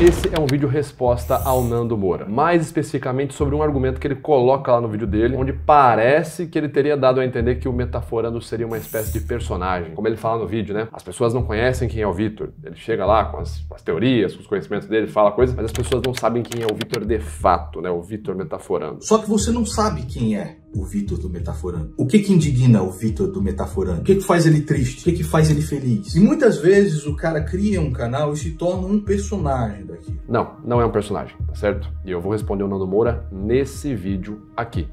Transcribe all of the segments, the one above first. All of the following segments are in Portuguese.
Esse é um vídeo resposta ao Nando Moura, mais especificamente sobre um argumento que ele coloca lá no vídeo dele, onde parece que ele teria dado a entender que o Metaforando seria uma espécie de personagem. Como ele fala no vídeo, né? As pessoas não conhecem quem é o Vitor. Ele chega lá com as teorias, com os conhecimentos dele, fala coisas, mas as pessoas não sabem quem é o Vitor de fato, né? O Vitor Metaforando. Só que você não sabe quem é o Vitor do Metaforando. O que indigna o Vitor do Metaforando? O que faz ele triste? O que faz ele feliz? E muitas vezes o cara cria um canal e se torna um personagem daqui. Não é um personagem, tá certo? E eu vou responder o Nando Moura nesse vídeo aqui.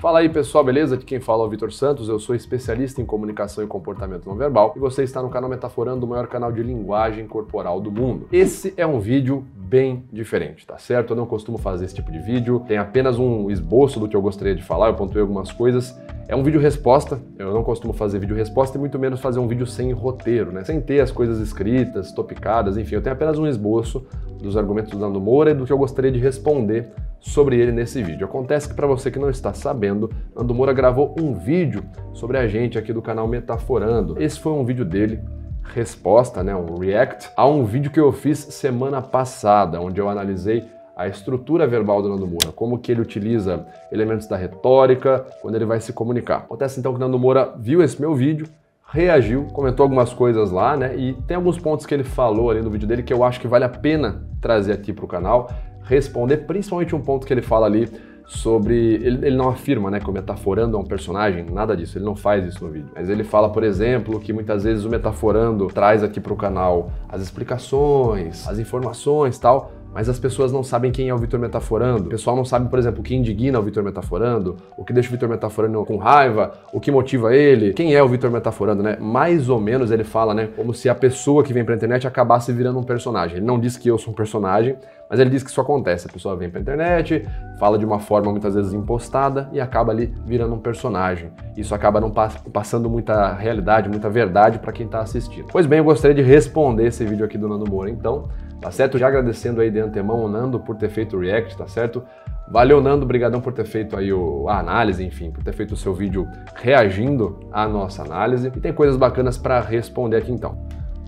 Fala aí pessoal, beleza? Aqui quem fala é o Vitor Santos, eu sou especialista em comunicação e comportamento não verbal e você está no canal Metaforando, o maior canal de linguagem corporal do mundo. Esse é um vídeo bem diferente, tá certo? Eu não costumo fazer esse tipo de vídeo, tem apenas um esboço do que eu gostaria de falar, eu pontuei algumas coisas. É um vídeo resposta, eu não costumo fazer vídeo resposta e muito menos fazer um vídeo sem roteiro, né? Sem ter as coisas escritas, topicadas, enfim, eu tenho apenas um esboço dos argumentos do Nando Moura e do que eu gostaria de responder sobre ele nesse vídeo. Acontece que para você que não está sabendo, Nando Moura gravou um vídeo sobre a gente aqui do canal Metaforando. Esse foi um vídeo dele, resposta, né, um react, a um vídeo que eu fiz semana passada, onde eu analisei a estrutura verbal do Nando Moura, como que ele utiliza elementos da retórica quando ele vai se comunicar. Acontece então que Nando Moura viu esse meu vídeo, reagiu, comentou algumas coisas lá, né, e tem alguns pontos que ele falou ali no vídeo dele que eu acho que vale a pena trazer aqui para o canal, responder, principalmente um ponto que ele fala ali sobre... Ele não afirma, né, que o Metaforando é um personagem, nada disso, ele não faz isso no vídeo. Mas ele fala, por exemplo, que muitas vezes o Metaforando traz aqui para o canal as explicações, as informações e tal, mas as pessoas não sabem quem é o Vitor Metaforando. O pessoal não sabe, por exemplo, o que indigna o Vitor Metaforando, o que deixa o Vitor Metaforando com raiva, o que motiva ele, quem é o Vitor Metaforando, né? Mais ou menos ele fala, né, como se a pessoa que vem pra internet acabasse virando um personagem. Ele não diz que eu sou um personagem, mas ele diz que isso acontece. A pessoa vem pra internet, fala de uma forma muitas vezes impostada e acaba ali virando um personagem. Isso acaba não passando muita realidade, muita verdade pra quem tá assistindo. Pois bem, eu gostaria de responder esse vídeo aqui do Nando Moura, então, tá certo? Já agradecendo aí de antemão o Nando por ter feito o react, tá certo? Valeu, Nando, brigadão por ter feito aí a análise, enfim, por ter feito o seu vídeo reagindo à nossa análise. E tem coisas bacanas para responder aqui então.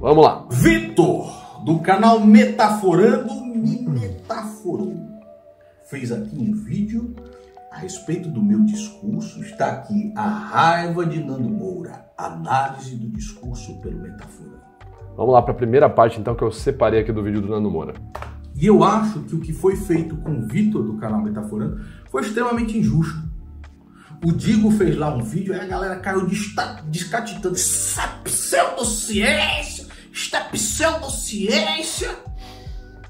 Vamos lá. Vitor, do canal Metaforando, me metaforou. Fez aqui um vídeo a respeito do meu discurso. Está aqui a raiva de Nando Moura, análise do discurso pelo Metaforando. Vamos lá para a primeira parte, então, que eu separei aqui do vídeo do Nando Moura. E eu acho que o que foi feito com o Vitor do canal Metaforando foi extremamente injusto. O Digo fez lá um vídeo e a galera caiu descatitando. Isso é pseudociência! Isso é pseudociência!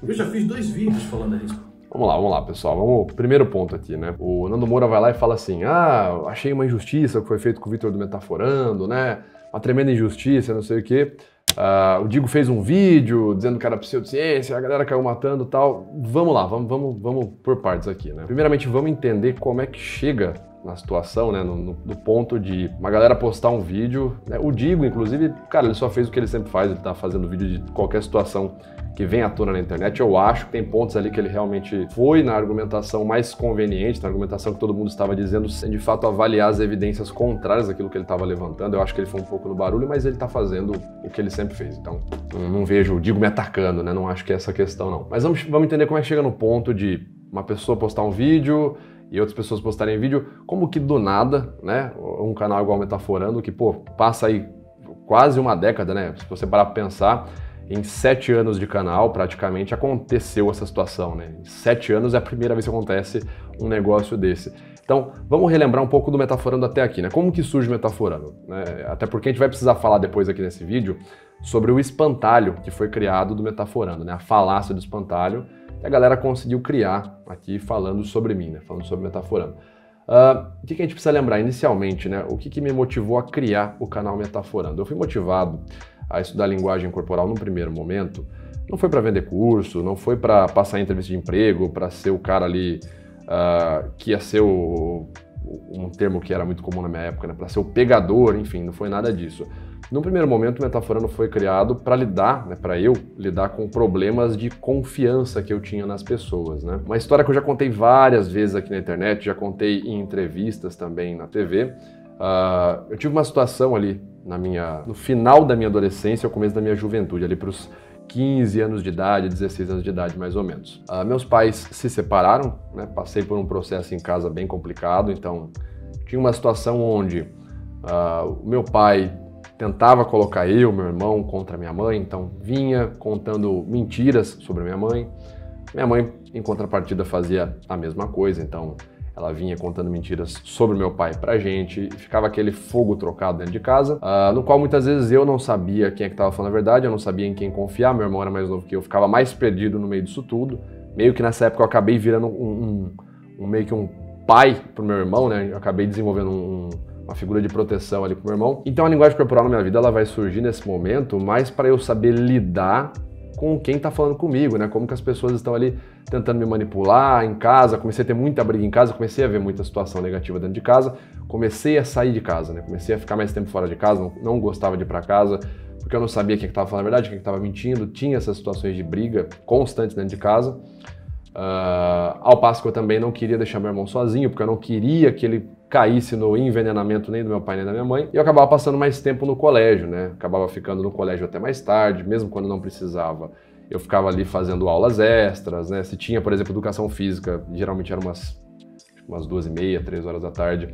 Eu já fiz 2 vídeos falando a respeito. Vamos lá, pessoal. Primeiro ponto aqui, né? O Nando Moura vai lá e fala assim, achei uma injustiça o que foi feito com o Vitor do Metaforando, né? Uma tremenda injustiça, não sei o quê. O Digo fez um vídeo dizendo que era pseudociência, a galera caiu matando e tal. Vamos lá, vamos por partes aqui, né? Primeiramente, vamos entender como é que chega na situação, né? No ponto de uma galera postar um vídeo, né? O Digo, inclusive, cara, ele só fez o que ele sempre faz, ele tá fazendo vídeo de qualquer situação que vem à tona na internet. Eu acho que tem pontos ali que ele realmente foi na argumentação mais conveniente, na argumentação que todo mundo estava dizendo, sem de fato avaliar as evidências contrárias daquilo que ele estava levantando. Eu acho que ele foi um pouco no barulho, mas ele está fazendo o que ele sempre fez. Então, não vejo o Digo me atacando, né? Não acho que é essa a questão, não. Mas vamos entender como é que chega no ponto de uma pessoa postar um vídeo e outras pessoas postarem vídeo, como que do nada, né? Um canal igual Metaforando, que, pô, passa aí quase uma década, né? Se você parar pra pensar, em 7 anos de canal, praticamente, aconteceu essa situação, né? Em 7 anos é a primeira vez que acontece um negócio desse. Então, vamos relembrar um pouco do Metaforando até aqui, né? Como que surge o Metaforando? Né? Até porque a gente vai precisar falar depois aqui nesse vídeo sobre o espantalho que foi criado do Metaforando, né? A falácia do espantalho que a galera conseguiu criar aqui falando sobre mim, né? Falando sobre Metaforando. O que a gente precisa lembrar inicialmente, né? O que me motivou a criar o canal Metaforando? Eu fui motivado a estudar linguagem corporal num primeiro momento, não foi para vender curso, não foi para passar em entrevista de emprego, para ser o cara ali que ia ser um termo que era muito comum na minha época, né? Para ser o pegador, enfim, não foi nada disso. No primeiro momento, o Metaforando foi criado para lidar, né, para eu lidar com problemas de confiança que eu tinha nas pessoas, né? Uma história que eu já contei várias vezes aqui na internet, já contei em entrevistas também na TV. Eu tive uma situação ali no final da minha adolescência, no começo da minha juventude, ali para os 15 anos de idade, 16 anos de idade mais ou menos. Meus pais se separaram, né? Passei por um processo em casa bem complicado, então tinha uma situação onde o meu pai tentava colocar eu, meu irmão, contra minha mãe, então vinha contando mentiras sobre minha mãe. Minha mãe, em contrapartida, fazia a mesma coisa, então ela vinha contando mentiras sobre meu pai pra gente, e ficava aquele fogo trocado dentro de casa, no qual muitas vezes eu não sabia quem é que estava falando a verdade, eu não sabia em quem confiar, meu irmão era mais novo que eu, ficava mais perdido no meio disso tudo. Meio que nessa época eu acabei virando meio que um pai pro meu irmão, né? Eu acabei desenvolvendo uma figura de proteção ali pro meu irmão. Então a linguagem corporal na minha vida ela vai surgir nesse momento mais para eu saber lidar com quem tá falando comigo, né? Como que as pessoas estão ali tentando me manipular em casa. Comecei a ter muita briga em casa, comecei a ver muita situação negativa dentro de casa, comecei a sair de casa, né? Comecei a ficar mais tempo fora de casa, não gostava de ir para casa, porque eu não sabia quem que tava falando a verdade, quem que tava mentindo. Tinha essas situações de briga constantes dentro de casa. Ao passo que eu também não queria deixar meu irmão sozinho, porque eu não queria que ele caísse no envenenamento nem do meu pai nem da minha mãe, e eu acabava passando mais tempo no colégio, né? Acabava ficando no colégio até mais tarde, mesmo quando não precisava. Eu ficava ali fazendo aulas extras, né? Se tinha, por exemplo, educação física, geralmente era umas 2h30, 3 horas da tarde.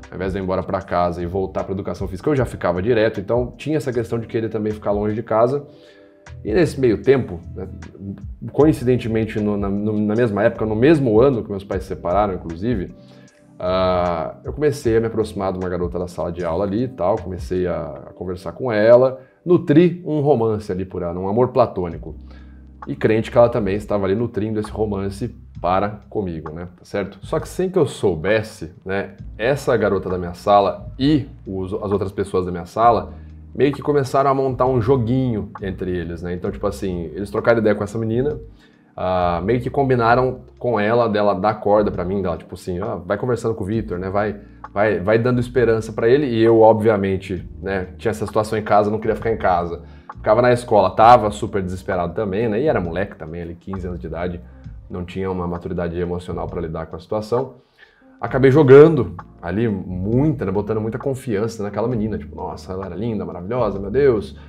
Ao invés de eu ir embora para casa e voltar para educação física, eu já ficava direto, então tinha essa questão de querer também ficar longe de casa. E nesse meio tempo, né, coincidentemente na mesma época, no mesmo ano que meus pais se separaram, inclusive, eu comecei a me aproximar de uma garota da sala de aula ali e tal, comecei a conversar com ela, nutri um romance ali por ela, um amor platônico. E crente que ela também estava ali nutrindo esse romance para comigo, né, tá certo? Só que sem que eu soubesse, né, essa garota da minha sala e as outras pessoas da minha sala meio que começaram a montar um joguinho entre eles, né? Então, tipo assim, eles trocaram ideia com essa menina, meio que combinaram com ela, dela dar corda pra mim, dela, tipo assim, vai conversando com o Vitor, né? Vai dando esperança pra ele. E eu, obviamente, né, tinha essa situação em casa, não queria ficar em casa. Ficava na escola, tava super desesperado também, né? E era moleque também, ali, 15 anos de idade, não tinha uma maturidade emocional pra lidar com a situação. Acabei jogando ali muita, né, botando muita confiança naquela menina, tipo, nossa, ela era linda, maravilhosa, meu Deus,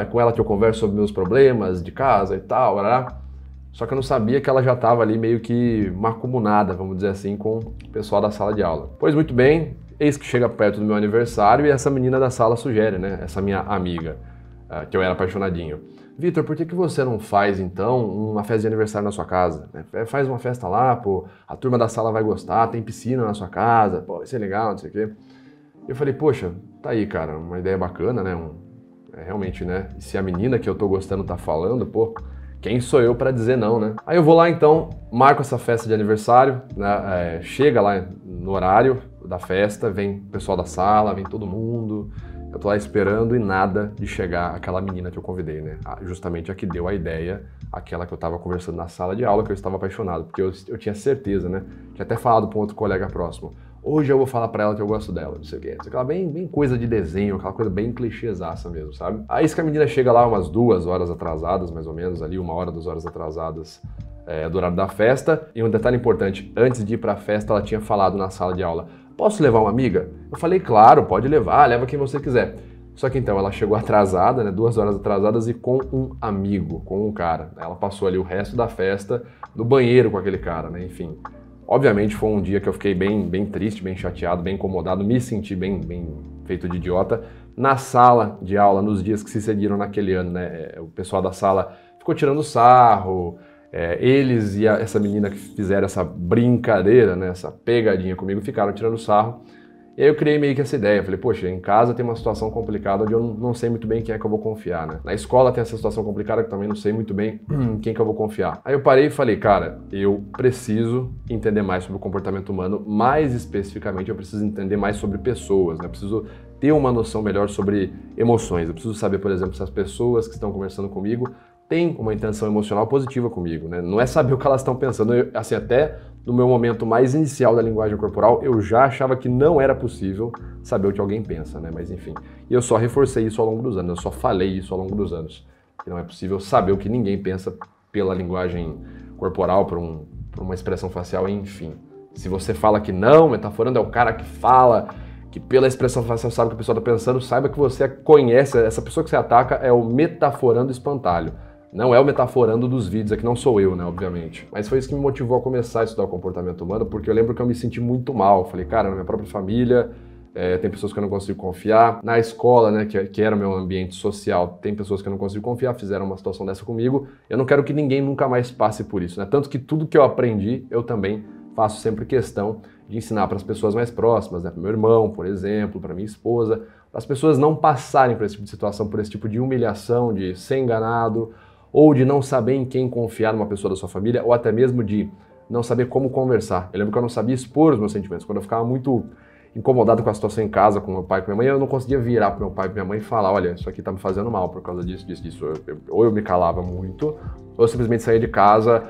é com ela que eu converso sobre meus problemas de casa e tal, só que eu não sabia que ela já estava ali meio que macumunada, vamos dizer assim, com o pessoal da sala de aula. Pois muito bem, eis que chega perto do meu aniversário e essa menina da sala sugere, né, essa minha amiga, que eu era apaixonadinho. Vitor, por que você não faz, então, uma festa de aniversário na sua casa? Faz uma festa lá, pô, a turma da sala vai gostar, tem piscina na sua casa, pô, vai ser legal, não sei o quê. Eu falei, poxa, tá aí, cara, uma ideia bacana, né? Realmente, né? E se a menina que eu tô gostando tá falando, pô, quem sou eu pra dizer não, né? Aí eu vou lá, então, marco essa festa de aniversário, né? Chega lá no horário da festa, vem o pessoal da sala, vem todo mundo. Eu tô lá esperando e nada de chegar aquela menina que eu convidei, né? Justamente a que deu a ideia, aquela que eu tava conversando na sala de aula, que eu estava apaixonado, porque eu tinha certeza, né? Tinha até falado pra um outro colega próximo. Hoje eu vou falar pra ela que eu gosto dela, não sei o quê. Aquela bem coisa de desenho, aquela coisa bem clichêzaça mesmo, sabe? Aí que a menina chega lá umas 2 horas atrasadas, mais ou menos, ali 1 hora, 2 horas atrasadas do horário da festa. E um detalhe importante, antes de ir pra festa, ela tinha falado na sala de aula, posso levar uma amiga? Eu falei, claro, pode levar, leva quem você quiser. Só que então ela chegou atrasada, né, 2 horas atrasadas e com um amigo, com um cara. Ela passou ali o resto da festa no banheiro com aquele cara, né, enfim. Obviamente foi um dia que eu fiquei bem triste, bem chateado, bem incomodado, me senti bem feito de idiota. Na sala de aula, nos dias que se seguiram naquele ano, né, o pessoal da sala ficou tirando sarro, eles e essa menina que fizeram essa brincadeira, né, essa pegadinha comigo, ficaram tirando sarro. E aí eu criei meio que essa ideia, falei, poxa, em casa tem uma situação complicada onde eu não sei muito bem quem é que eu vou confiar, né? Na escola tem essa situação complicada que eu também não sei muito bem quem que eu vou confiar. Aí eu parei e falei, cara, eu preciso entender mais sobre o comportamento humano, mais especificamente eu preciso entender mais sobre pessoas, né? Eu preciso ter uma noção melhor sobre emoções, eu preciso saber, por exemplo, se as pessoas que estão conversando comigo têm uma intenção emocional positiva comigo, né? Não é saber o que elas estão pensando, assim, até no meu momento mais inicial da linguagem corporal, eu já achava que não era possível saber o que alguém pensa, né? Mas enfim, e eu só reforcei isso ao longo dos anos, eu só falei isso ao longo dos anos, que não é possível saber o que ninguém pensa pela linguagem corporal, por uma expressão facial, enfim. Se você fala que não, metaforando é o cara que fala, que pela expressão facial sabe o que a pessoa está pensando, saiba que você conhece, essa pessoa que você ataca é o metaforando espantalho. Não é o metaforando dos vídeos, aqui não sou eu, né, obviamente. Mas foi isso que me motivou a começar a estudar o comportamento humano, porque eu lembro que eu me senti muito mal. Falei, cara, na minha própria família, tem pessoas que eu não consigo confiar. Na escola, né, que era o meu ambiente social, tem pessoas que eu não consigo confiar, fizeram uma situação dessa comigo. Eu não quero que ninguém nunca mais passe por isso, né? Tanto que tudo que eu aprendi, eu também faço sempre questão de ensinar para as pessoas mais próximas, né, para meu irmão, por exemplo, para minha esposa, para as pessoas não passarem por esse tipo de situação, por esse tipo de humilhação, de ser enganado, ou de não saber em quem confiar numa pessoa da sua família, ou até mesmo de não saber como conversar. Eu lembro que eu não sabia expor os meus sentimentos. Quando eu ficava muito incomodado com a situação em casa, com meu pai e com minha mãe, eu não conseguia virar para meu pai e minha mãe e falar, olha, isso aqui tá me fazendo mal por causa disso, disso, disso. Ou eu me calava muito, ou eu simplesmente saía de casa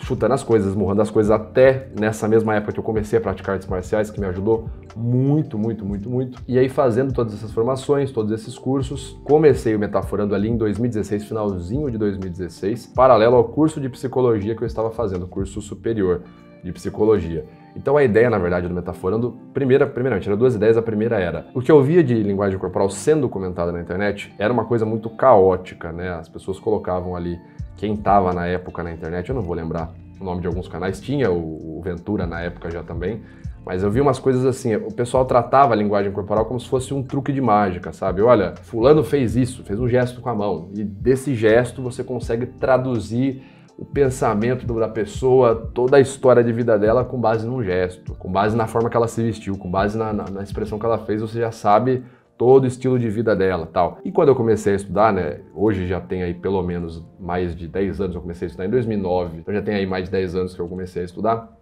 chutando as coisas, esmurrando as coisas, até nessa mesma época que eu comecei a praticar artes marciais, que me ajudou muito, muito, muito, muito. E aí, fazendo todas essas formações, todos esses cursos, comecei o Metaforando ali em 2016, finalzinho de 2016, paralelo ao curso de psicologia que eu estava fazendo, curso superior de psicologia. Então a ideia, na verdade, do Metaforando, primeiramente, eram duas ideias. A primeira era, o que eu via de linguagem corporal sendo comentada na internet era uma coisa muito caótica, né? As pessoas colocavam ali quem estava na época na internet, eu não vou lembrar o nome de alguns canais, tinha o Ventura na época já também, mas eu vi umas coisas assim, o pessoal tratava a linguagem corporal como se fosse um truque de mágica, sabe? Olha, fulano fez isso, fez um gesto com a mão, e desse gesto você consegue traduzir o pensamento da pessoa, toda a história de vida dela com base num gesto, com base na forma que ela se vestiu, com base na expressão que ela fez, você já sabe todo o estilo de vida dela, tal. E quando eu comecei a estudar, né, hoje já tem aí pelo menos mais de 10 anos, eu comecei a estudar em 2009, então já tem aí mais de 10 anos que eu comecei a estudar,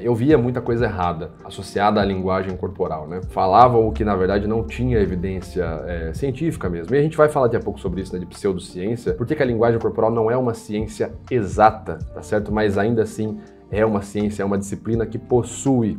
eu via muita coisa errada associada à linguagem corporal, né? Falavam o que na verdade não tinha evidência científica mesmo. E a gente vai falar daqui a pouco sobre isso, né, de pseudociência, porque que a linguagem corporal não é uma ciência exata, tá certo? Mas ainda assim é uma ciência, é uma disciplina que possui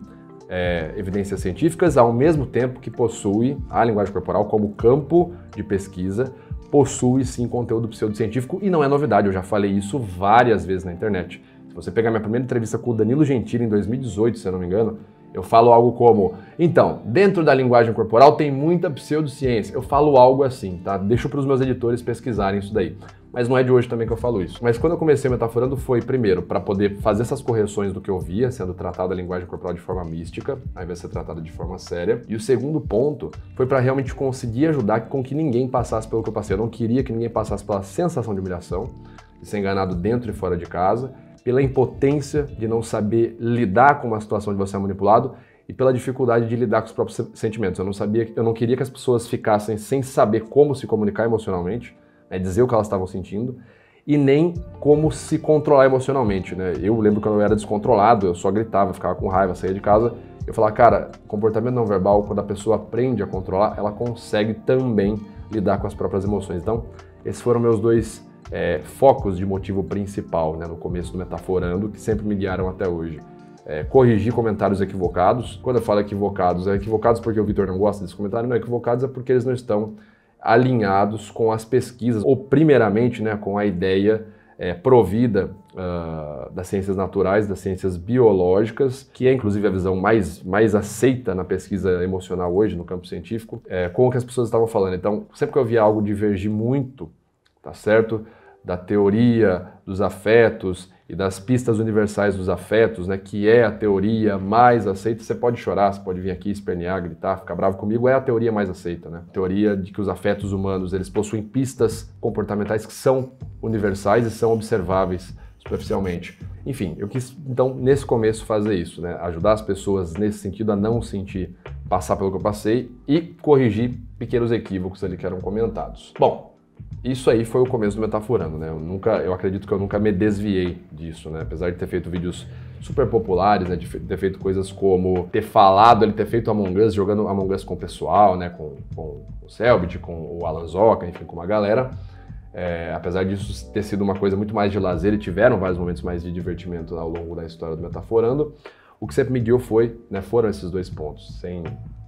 evidências científicas, ao mesmo tempo que possui a linguagem corporal como campo de pesquisa, possui sim conteúdo pseudocientífico, e não é novidade, eu já falei isso várias vezes na internet. Se você pegar minha primeira entrevista com o Danilo Gentili em 2018, se eu não me engano, eu falo algo como, então, dentro da linguagem corporal tem muita pseudociência. Eu falo algo assim, tá? Deixo para os meus editores pesquisarem isso daí. Mas não é de hoje também que eu falo isso. Mas quando eu comecei Metaforando foi, primeiro, para poder fazer essas correções do que eu via, sendo tratada a linguagem corporal de forma mística, ao invés de ser tratada de forma séria. E o segundo ponto foi para realmente conseguir ajudar com que ninguém passasse pelo que eu passei. Eu não queria que ninguém passasse pela sensação de humilhação, de ser enganado dentro e fora de casa, pela impotência de não saber lidar com uma situação de você ser manipulado e pela dificuldade de lidar com os próprios sentimentos. Eu não queria que as pessoas ficassem sem saber como se comunicar emocionalmente, né, dizer o que elas estavam sentindo, e nem como se controlar emocionalmente, né? Eu lembro que quando eu era descontrolado, eu só gritava, ficava com raiva, saía de casa, eu falava, cara, comportamento não verbal, quando a pessoa aprende a controlar, ela consegue também lidar com as próprias emoções. Então, esses foram meus dois focos de motivo principal, né, no começo do Metaforando, que sempre me guiaram até hoje. Corrigir comentários equivocados. Quando eu falo equivocados, é equivocados porque o Vitor não gosta desse comentário, não, equivocados é porque eles não estão alinhados com as pesquisas, ou primeiramente, né, com a ideia provida das ciências naturais, das ciências biológicas, que é inclusive a visão mais aceita na pesquisa emocional hoje, no campo científico, com o que as pessoas estavam falando. Então, sempre que eu via algo divergir muito, tá certo? Da teoria dos afetos e das pistas universais dos afetos, né, que é a teoria mais aceita. Você pode chorar, você pode vir aqui espernear, gritar, ficar bravo comigo, é a teoria mais aceita, né? A teoria de que os afetos humanos, eles possuem pistas comportamentais que são universais e são observáveis superficialmente. Enfim, eu quis, então, nesse começo fazer isso, né? Ajudar as pessoas nesse sentido a não sentir passar pelo que eu passei e corrigir pequenos equívocos ali que eram comentados. Bom, isso aí foi o começo do Metaforando, né? Eu acredito que eu nunca me desviei disso, né? Apesar de ter feito vídeos super populares, né? De ter feito coisas como ter feito Among Us, jogando Among Us com o pessoal, né? Com o Selbit, com o Alan Zoca, enfim, com uma galera. Apesar disso ter sido uma coisa muito mais de lazer, e tiveram vários momentos mais de divertimento ao longo da história do Metaforando, o que sempre me guiou foram esses 2 pontos,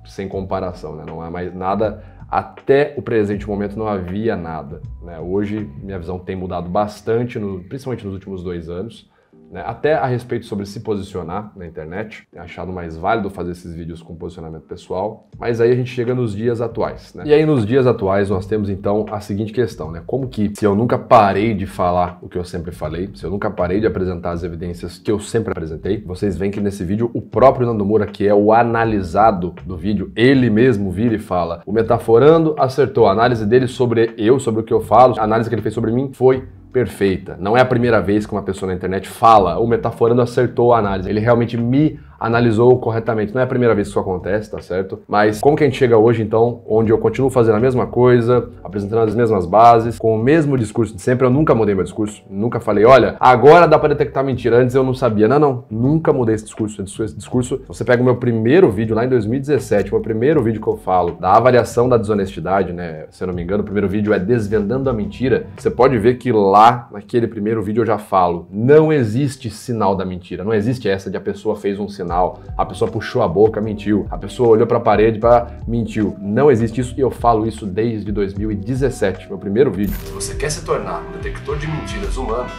sem comparação, né? Não há mais nada, até o presente momento não havia nada, né? Hoje minha visão tem mudado bastante, principalmente nos últimos 2 anos, né? Até a respeito sobre se posicionar na internet. Tenho achado mais válido fazer esses vídeos com posicionamento pessoal, mas aí a gente chega nos dias atuais, né? E aí nos dias atuais nós temos então a seguinte questão, né? Como que, se eu nunca parei de falar o que eu sempre falei, se eu nunca parei de apresentar as evidências que eu sempre apresentei, vocês veem que nesse vídeo o próprio Nando Moura, que é o analisado do vídeo, ele mesmo vira e fala: o Metaforando acertou, a análise dele sobre o que eu falo, a análise que ele fez sobre mim foi perfeita. Não é a primeira vez que uma pessoa na internet fala: o Metaforando acertou a análise. Ele realmente me analisou corretamente. Não é a primeira vez que isso acontece, tá certo? Mas como que a gente chega hoje, então, onde eu continuo fazendo a mesma coisa, apresentando as mesmas bases, com o mesmo discurso de sempre? Eu nunca mudei meu discurso. Nunca falei: olha, agora dá para detectar mentira. Antes eu não sabia. Não. Nunca mudei esse discurso. Esse discurso, você pega o meu primeiro vídeo lá em 2017, o meu primeiro vídeo que eu falo da avaliação da desonestidade, né? Se eu não me engano, o primeiro vídeo é Desvendando a Mentira. Você pode ver que lá, naquele primeiro vídeo, eu já falo: não existe sinal da mentira. Não existe essa de a pessoa fez um sinal, a pessoa puxou a boca, mentiu, a pessoa olhou para a parede, mentiu. Não existe isso, e eu falo isso desde 2017, meu primeiro vídeo. Se você quer se tornar um detector de mentiras humano,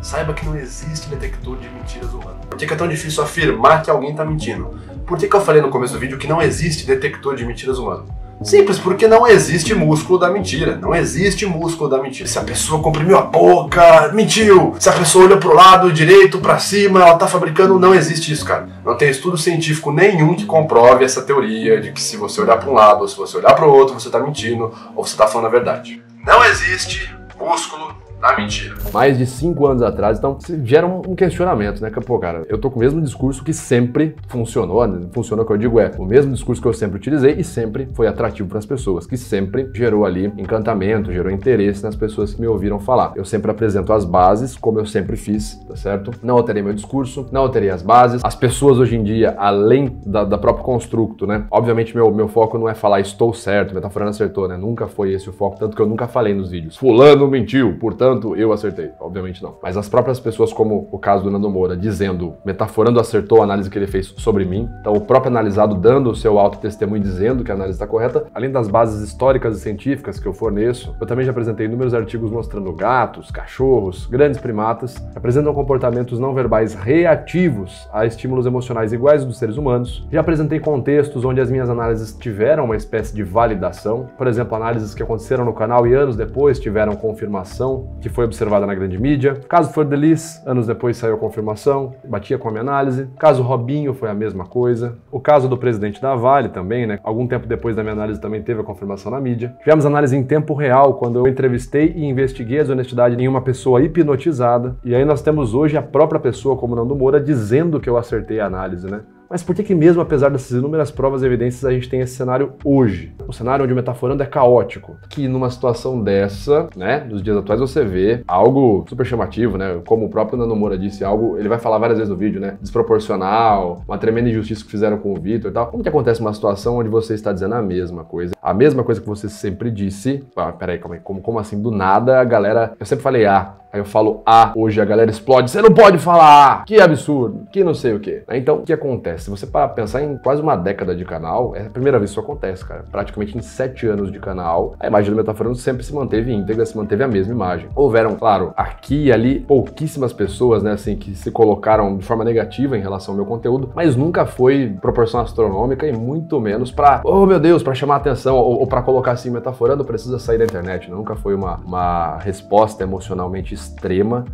saiba que não existe detector de mentiras humano. Por que é tão difícil afirmar que alguém está mentindo? Por que eu falei no começo do vídeo que não existe detector de mentiras humano? Simples, porque não existe músculo da mentira. Não existe músculo da mentira. Se a pessoa comprimiu a boca, mentiu. Se a pessoa olhou pro lado direito, pra cima, ela tá fabricando. Não existe isso, cara. Não tem estudo científico nenhum que comprove essa teoria de que se você olhar pra um lado ou se você olhar pro outro, você tá mentindo ou você tá falando a verdade. Não existe músculo da mentira. Mais de 5 anos atrás, então gera um questionamento, né? Que, pô, cara, eu tô com o mesmo discurso que sempre funcionou, né? Funcionou, que eu digo o mesmo discurso que eu sempre utilizei e sempre foi atrativo para as pessoas, que sempre gerou ali encantamento, gerou interesse nas pessoas que me ouviram falar. Eu sempre apresento as bases, como eu sempre fiz, tá certo? Não alterei meu discurso, não alterei as bases. As pessoas hoje em dia, além da próprio construto, né? Obviamente meu foco não é falar estou certo, Metaforando acertou, né? Nunca foi esse o foco, tanto que eu nunca falei nos vídeos: fulano mentiu, portanto eu acertei. Obviamente não. Mas as próprias pessoas, como o caso do Nando Moura, dizendo: Metaforando acertou a análise que ele fez sobre mim. Então o próprio analisado dando o seu auto-testemunho dizendo que a análise está correta. Além das bases históricas e científicas que eu forneço, eu também já apresentei inúmeros artigos mostrando gatos, cachorros, grandes primatas que apresentam comportamentos não verbais reativos a estímulos emocionais iguais dos seres humanos. Já apresentei contextos onde as minhas análises tiveram uma espécie de validação. Por exemplo, análises que aconteceram no canal e anos depois tiveram confirmação, que foi observada na grande mídia. Caso For The Liz, anos depois saiu a confirmação, batia com a minha análise. Caso Robinho foi a mesma coisa. O caso do presidente da Vale também, né? Algum tempo depois da minha análise também teve a confirmação na mídia. Tivemos análise em tempo real, quando eu entrevistei e investiguei a desonestidade em uma pessoa hipnotizada. E aí nós temos hoje a própria pessoa, como Nando Moura, dizendo que eu acertei a análise, né? Mas por que mesmo apesar dessas inúmeras provas e evidências a gente tem esse cenário hoje? Um cenário onde o Metaforando é caótico. Que numa situação dessa, né, nos dias atuais você vê algo super chamativo, né? Como o próprio Nando Moura disse, algo, ele vai falar várias vezes no vídeo, né? Desproporcional, uma tremenda injustiça que fizeram com o Vitor e tal. Como que acontece uma situação onde você está dizendo a mesma coisa? A mesma coisa que você sempre disse. Peraí, calma aí. Como assim? Do nada a galera... Eu sempre falei aí eu falo hoje a galera explode. Você não pode falar que absurdo, que não sei o quê. Então, o que acontece? Se você parar pra pensar em quase uma década de canal, é a primeira vez que isso acontece, cara. Praticamente em 7 anos de canal, a imagem do Metaforando sempre se manteve íntegra, se manteve a mesma imagem. Houveram, claro, aqui e ali, pouquíssimas pessoas, né, assim, que se colocaram de forma negativa em relação ao meu conteúdo, mas nunca foi proporção astronômica e muito menos pra, oh meu Deus, pra chamar atenção ou pra colocar assim, Metaforando precisa sair da internet. Nunca foi uma resposta emocionalmente extrema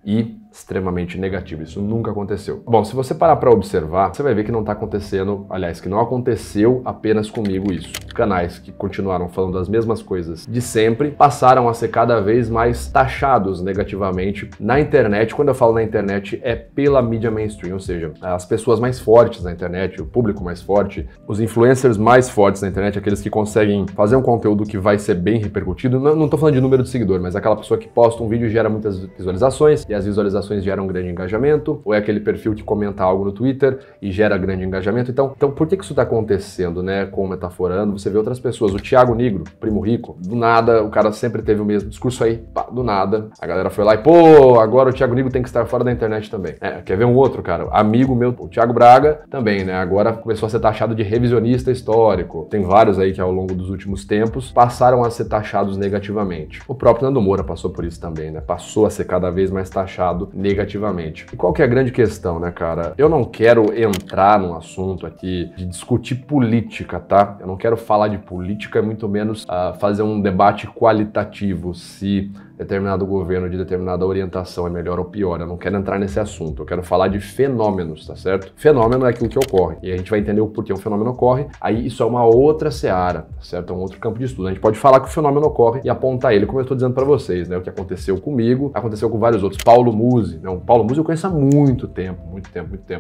e extremamente negativo. Isso nunca aconteceu. Bom, se você parar para observar, você vai ver que não está acontecendo, aliás, que não aconteceu apenas comigo isso. Os canais que continuaram falando as mesmas coisas de sempre passaram a ser cada vez mais taxados negativamente na internet. Quando eu falo na internet, é pela mídia mainstream, ou seja, as pessoas mais fortes na internet, o público mais forte, os influencers mais fortes na internet, aqueles que conseguem fazer um conteúdo que vai ser bem repercutido. Não estou falando de número de seguidor, mas aquela pessoa que posta um vídeo e gera muitas visualizações, e as visualizações geram grande engajamento, ou é aquele perfil que comenta algo no Twitter e gera grande engajamento. Então por que isso está acontecendo, né, com o Metaforando? você vê outras pessoas, o Thiago Nigro, primo rico, do nada, o cara sempre teve o mesmo discurso aí, pá, do nada, a galera foi lá e, pô, agora o Thiago Nigro tem que estar fora da internet também. Quer ver um outro, cara? Amigo meu, o Thiago Braga, também, né? Agora começou a ser taxado de revisionista histórico. Tem vários aí que ao longo dos últimos tempos passaram a ser taxados negativamente. O próprio Nando Moura passou por isso também, né? Passou a ser cada vez mais taxado negativamente. E qual que é a grande questão, né, cara? Eu não quero entrar num assunto aqui de discutir política, tá? Eu não quero falar de política, muito menos fazer um debate qualitativo, se determinado governo de determinada orientação é melhor ou pior. Eu não quero entrar nesse assunto, eu quero falar de fenômenos, tá certo? Fenômeno é aquilo que ocorre, e a gente vai entender o porquê um fenômeno ocorre, aí isso é uma outra seara, tá certo? É um outro campo de estudo. A gente pode falar que o fenômeno ocorre e apontar ele, como eu estou dizendo para vocês, né? O que aconteceu comigo, aconteceu com vários outros. Paulo Musi, né? O Paulo Musi eu conheço há muito tempo.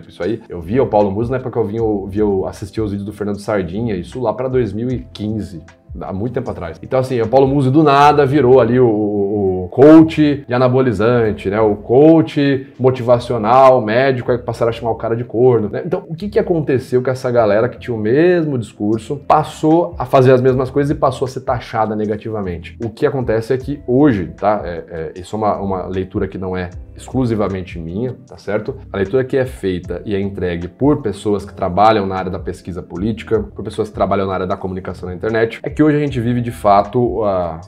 Isso aí, eu via o Paulo Musi na época que eu assistia os vídeos do Fernando Sardinha, isso lá para 2015. Há muito tempo atrás. Então, assim, o Paulo Musi do nada virou ali o coach de anabolizante, né? O coach motivacional, médico, aí passaram a chamar o cara de corno, né? Então, o que aconteceu com essa galera que tinha o mesmo discurso, passou a fazer as mesmas coisas e passou a ser taxada negativamente? O que acontece é que hoje, tá? Isso é uma leitura que não é exclusivamente minha, tá certo? A leitura que é feita e é entregue por pessoas que trabalham na área da pesquisa política, por pessoas que trabalham na área da comunicação na internet, é que hoje a gente vive de fato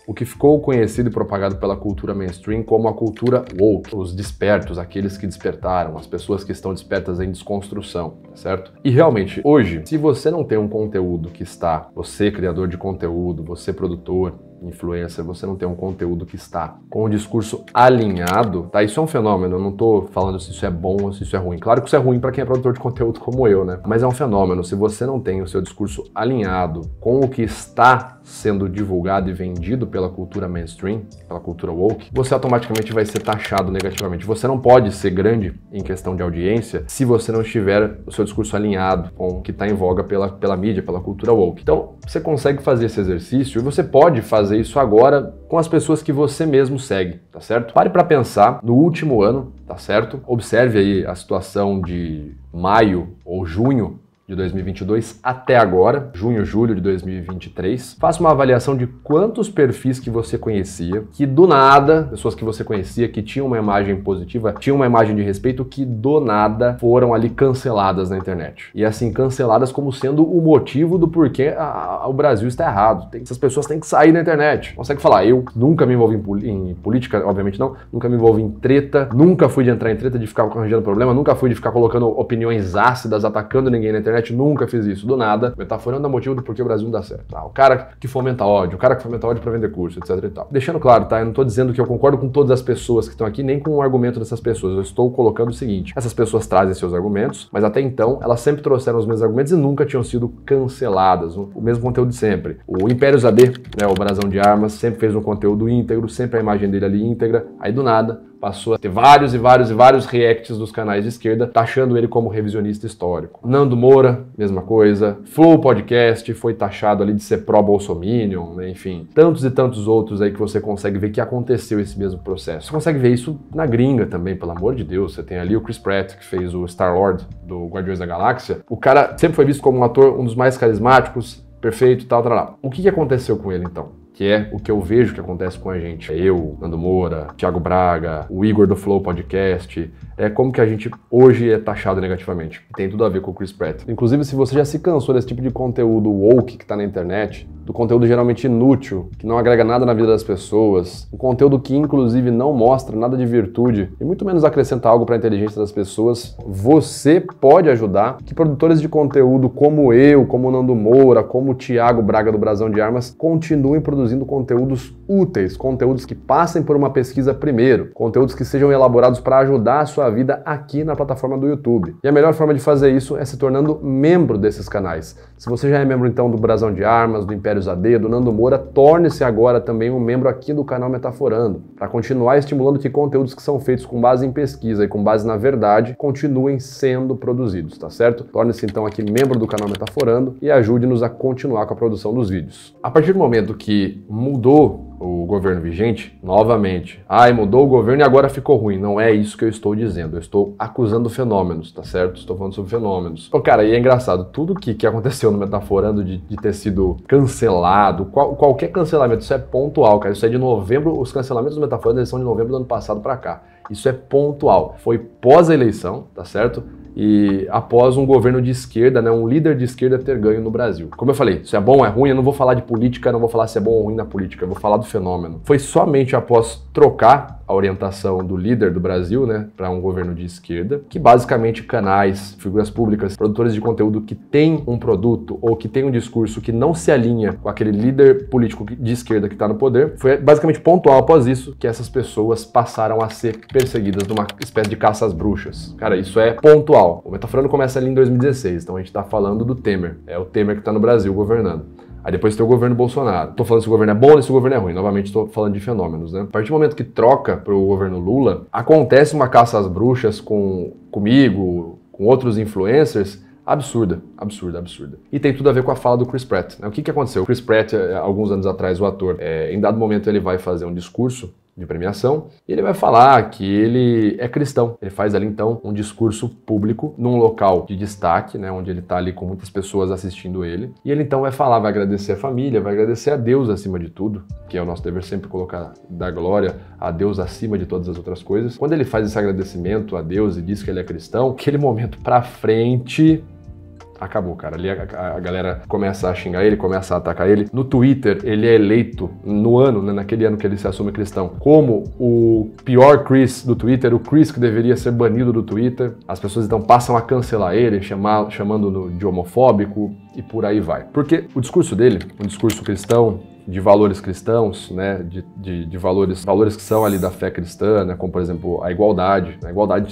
o que ficou conhecido e propagado pela cultura mainstream como a cultura woke, os despertos, aqueles que despertaram, as pessoas que estão despertas em desconstrução, tá certo? E realmente, hoje, se você não tem um conteúdo que está, você criador de conteúdo, você produtor, influencer, você não tem um conteúdo que está com o discurso alinhado, tá? Isso é um fenômeno, eu não tô falando se isso é bom ou se isso é ruim. Claro que isso é ruim para quem é produtor de conteúdo como eu, né? Mas é um fenômeno. Se você não tem o seu discurso alinhado com o que está sendo divulgado e vendido pela cultura mainstream, pela cultura woke, você automaticamente vai ser taxado negativamente. Você não pode ser grande em questão de audiência se você não estiver o seu discurso alinhado com o que está em voga pela mídia, pela cultura woke. Então, você consegue fazer esse exercício e você pode fazer isso agora com as pessoas que você mesmo segue, tá certo? Pare para pensar no último ano, tá certo? Observe aí a situação de maio ou junho de 2022 até agora, junho, julho de 2023. Faça uma avaliação de quantos perfis que você conhecia, que do nada, pessoas que você conhecia, que tinham uma imagem positiva, tinham uma imagem de respeito, que do nada foram ali canceladas na internet. E assim, canceladas como sendo o motivo do porquê o Brasil está errado. Essas pessoas têm que sair da internet. Consegue falar, eu nunca me envolvi em política, obviamente não, nunca me envolvi em treta, nunca fui de entrar em treta, de ficar arranjando problema, nunca fui de ficar colocando opiniões ácidas, atacando ninguém na internet, nunca fiz isso. Do nada, metaforando o motivo do porquê o Brasil não dá certo. O cara que fomenta ódio, pra vender curso, etc e tal. Deixando claro, tá? Eu não tô dizendo que eu concordo com todas as pessoas que estão aqui, nem com o argumento dessas pessoas. Eu estou colocando o seguinte, essas pessoas trazem seus argumentos, mas até então, elas sempre trouxeram os mesmos argumentos e nunca tinham sido canceladas. O mesmo conteúdo de sempre. O Império AD, né, o Brasão de Armas, sempre fez um conteúdo íntegro, sempre a imagem dele ali íntegra. Aí do nada, passou a ter vários reacts dos canais de esquerda, taxando ele como revisionista histórico. Nando Moura, mesma coisa. Flow Podcast foi taxado ali de ser pró-bolsominion, né? Enfim. Tantos e tantos outros aí que você consegue ver que aconteceu esse mesmo processo. Você consegue ver isso na gringa também, pelo amor de Deus. Você tem ali o Chris Pratt, que fez o Star-Lord do Guardiões da Galáxia. O cara sempre foi visto como um ator, um dos mais carismáticos, perfeito, tal. O que aconteceu com ele, então? Que é o que eu vejo que acontece com a gente. Eu, Nando Moura, Thiago Braga, o Igor do Flow Podcast. É como que a gente hoje é taxado negativamente. Tem tudo a ver com o Chris Pratt. Inclusive, se você já se cansou desse tipo de conteúdo woke que tá na internet, do conteúdo geralmente inútil, que não agrega nada na vida das pessoas, um conteúdo que inclusive não mostra nada de virtude e muito menos acrescenta algo para a inteligência das pessoas, você pode ajudar que produtores de conteúdo como eu, como o Nando Moura, como o Thiago Braga do Brasão de Armas, continuem produzindo conteúdos úteis, conteúdos que passem por uma pesquisa primeiro, conteúdos que sejam elaborados para ajudar a sua vida aqui na plataforma do YouTube. E a melhor forma de fazer isso é se tornando membro desses canais. Se você já é membro então do Brasão de Armas, do Império AD, do Nando Moura, torne-se agora também um membro aqui do canal Metaforando, para continuar estimulando que conteúdos que são feitos com base em pesquisa e com base na verdade continuem sendo produzidos, tá certo? Torne-se então aqui membro do canal Metaforando e ajude-nos a continuar com a produção dos vídeos. A partir do momento que mudou o governo vigente, novamente, mudou o governo e agora ficou ruim. Não é isso que eu estou dizendo. Eu estou acusando fenômenos, tá certo? Estou falando sobre fenômenos. Cara, e é engraçado, tudo que aconteceu no Metaforando de ter sido cancelado, qualquer cancelamento, isso é pontual, cara. Isso é de novembro, os cancelamentos do Metaforando eles são de novembro do ano passado pra cá. Isso é pontual. Foi pós a eleição, tá certo? E após um governo de esquerda, né, um líder de esquerda ter ganho no Brasil. Como eu falei, se é bom ou é ruim, eu não vou falar de política, não vou falar se é bom ou ruim na política, eu vou falar do fenômeno. Foi somente após trocar a orientação do líder do Brasil, né, para um governo de esquerda, que basicamente canais, figuras públicas, produtores de conteúdo que têm um produto ou que têm um discurso que não se alinha com aquele líder político de esquerda que está no poder, foi basicamente pontual após isso que essas pessoas passaram a ser perseguidas numa espécie de caça às bruxas. Cara, isso é pontual. O Metaforando começa ali em 2016, então a gente está falando do Temer. É o Temer que está no Brasil governando. Aí depois tem o governo Bolsonaro. Tô falando se o governo é bom ou se o governo é ruim. Novamente estou falando de fenômenos, né? A partir do momento que troca para o governo Lula, acontece uma caça às bruxas comigo, com outros influencers, absurda. E tem tudo a ver com a fala do Chris Pratt, né? O que aconteceu? O Chris Pratt, alguns anos atrás, o ator, em dado momento ele vai fazer um discurso de premiação, e ele vai falar que ele é cristão. Ele faz ali, então, um discurso público num local de destaque, né, onde ele está ali com muitas pessoas assistindo ele, e ele, então, vai falar, vai agradecer a família, vai agradecer a Deus acima de tudo, que é o nosso dever sempre colocar, dar glória a Deus acima de todas as outras coisas. Quando ele faz esse agradecimento a Deus e diz que ele é cristão, aquele momento pra frente acabou, cara. Ali a galera começa a xingar ele, começa a atacar ele. No Twitter, ele é eleito no ano, né, naquele ano que ele se assume cristão, como o pior Chris do Twitter, o Chris que deveria ser banido do Twitter. As pessoas então passam a cancelar ele, chamando-no de homofóbico e por aí vai. Porque o discurso dele, um discurso cristão, de valores cristãos, né, de valores que são ali da fé cristã, né, como por exemplo a igualdade. A igualdade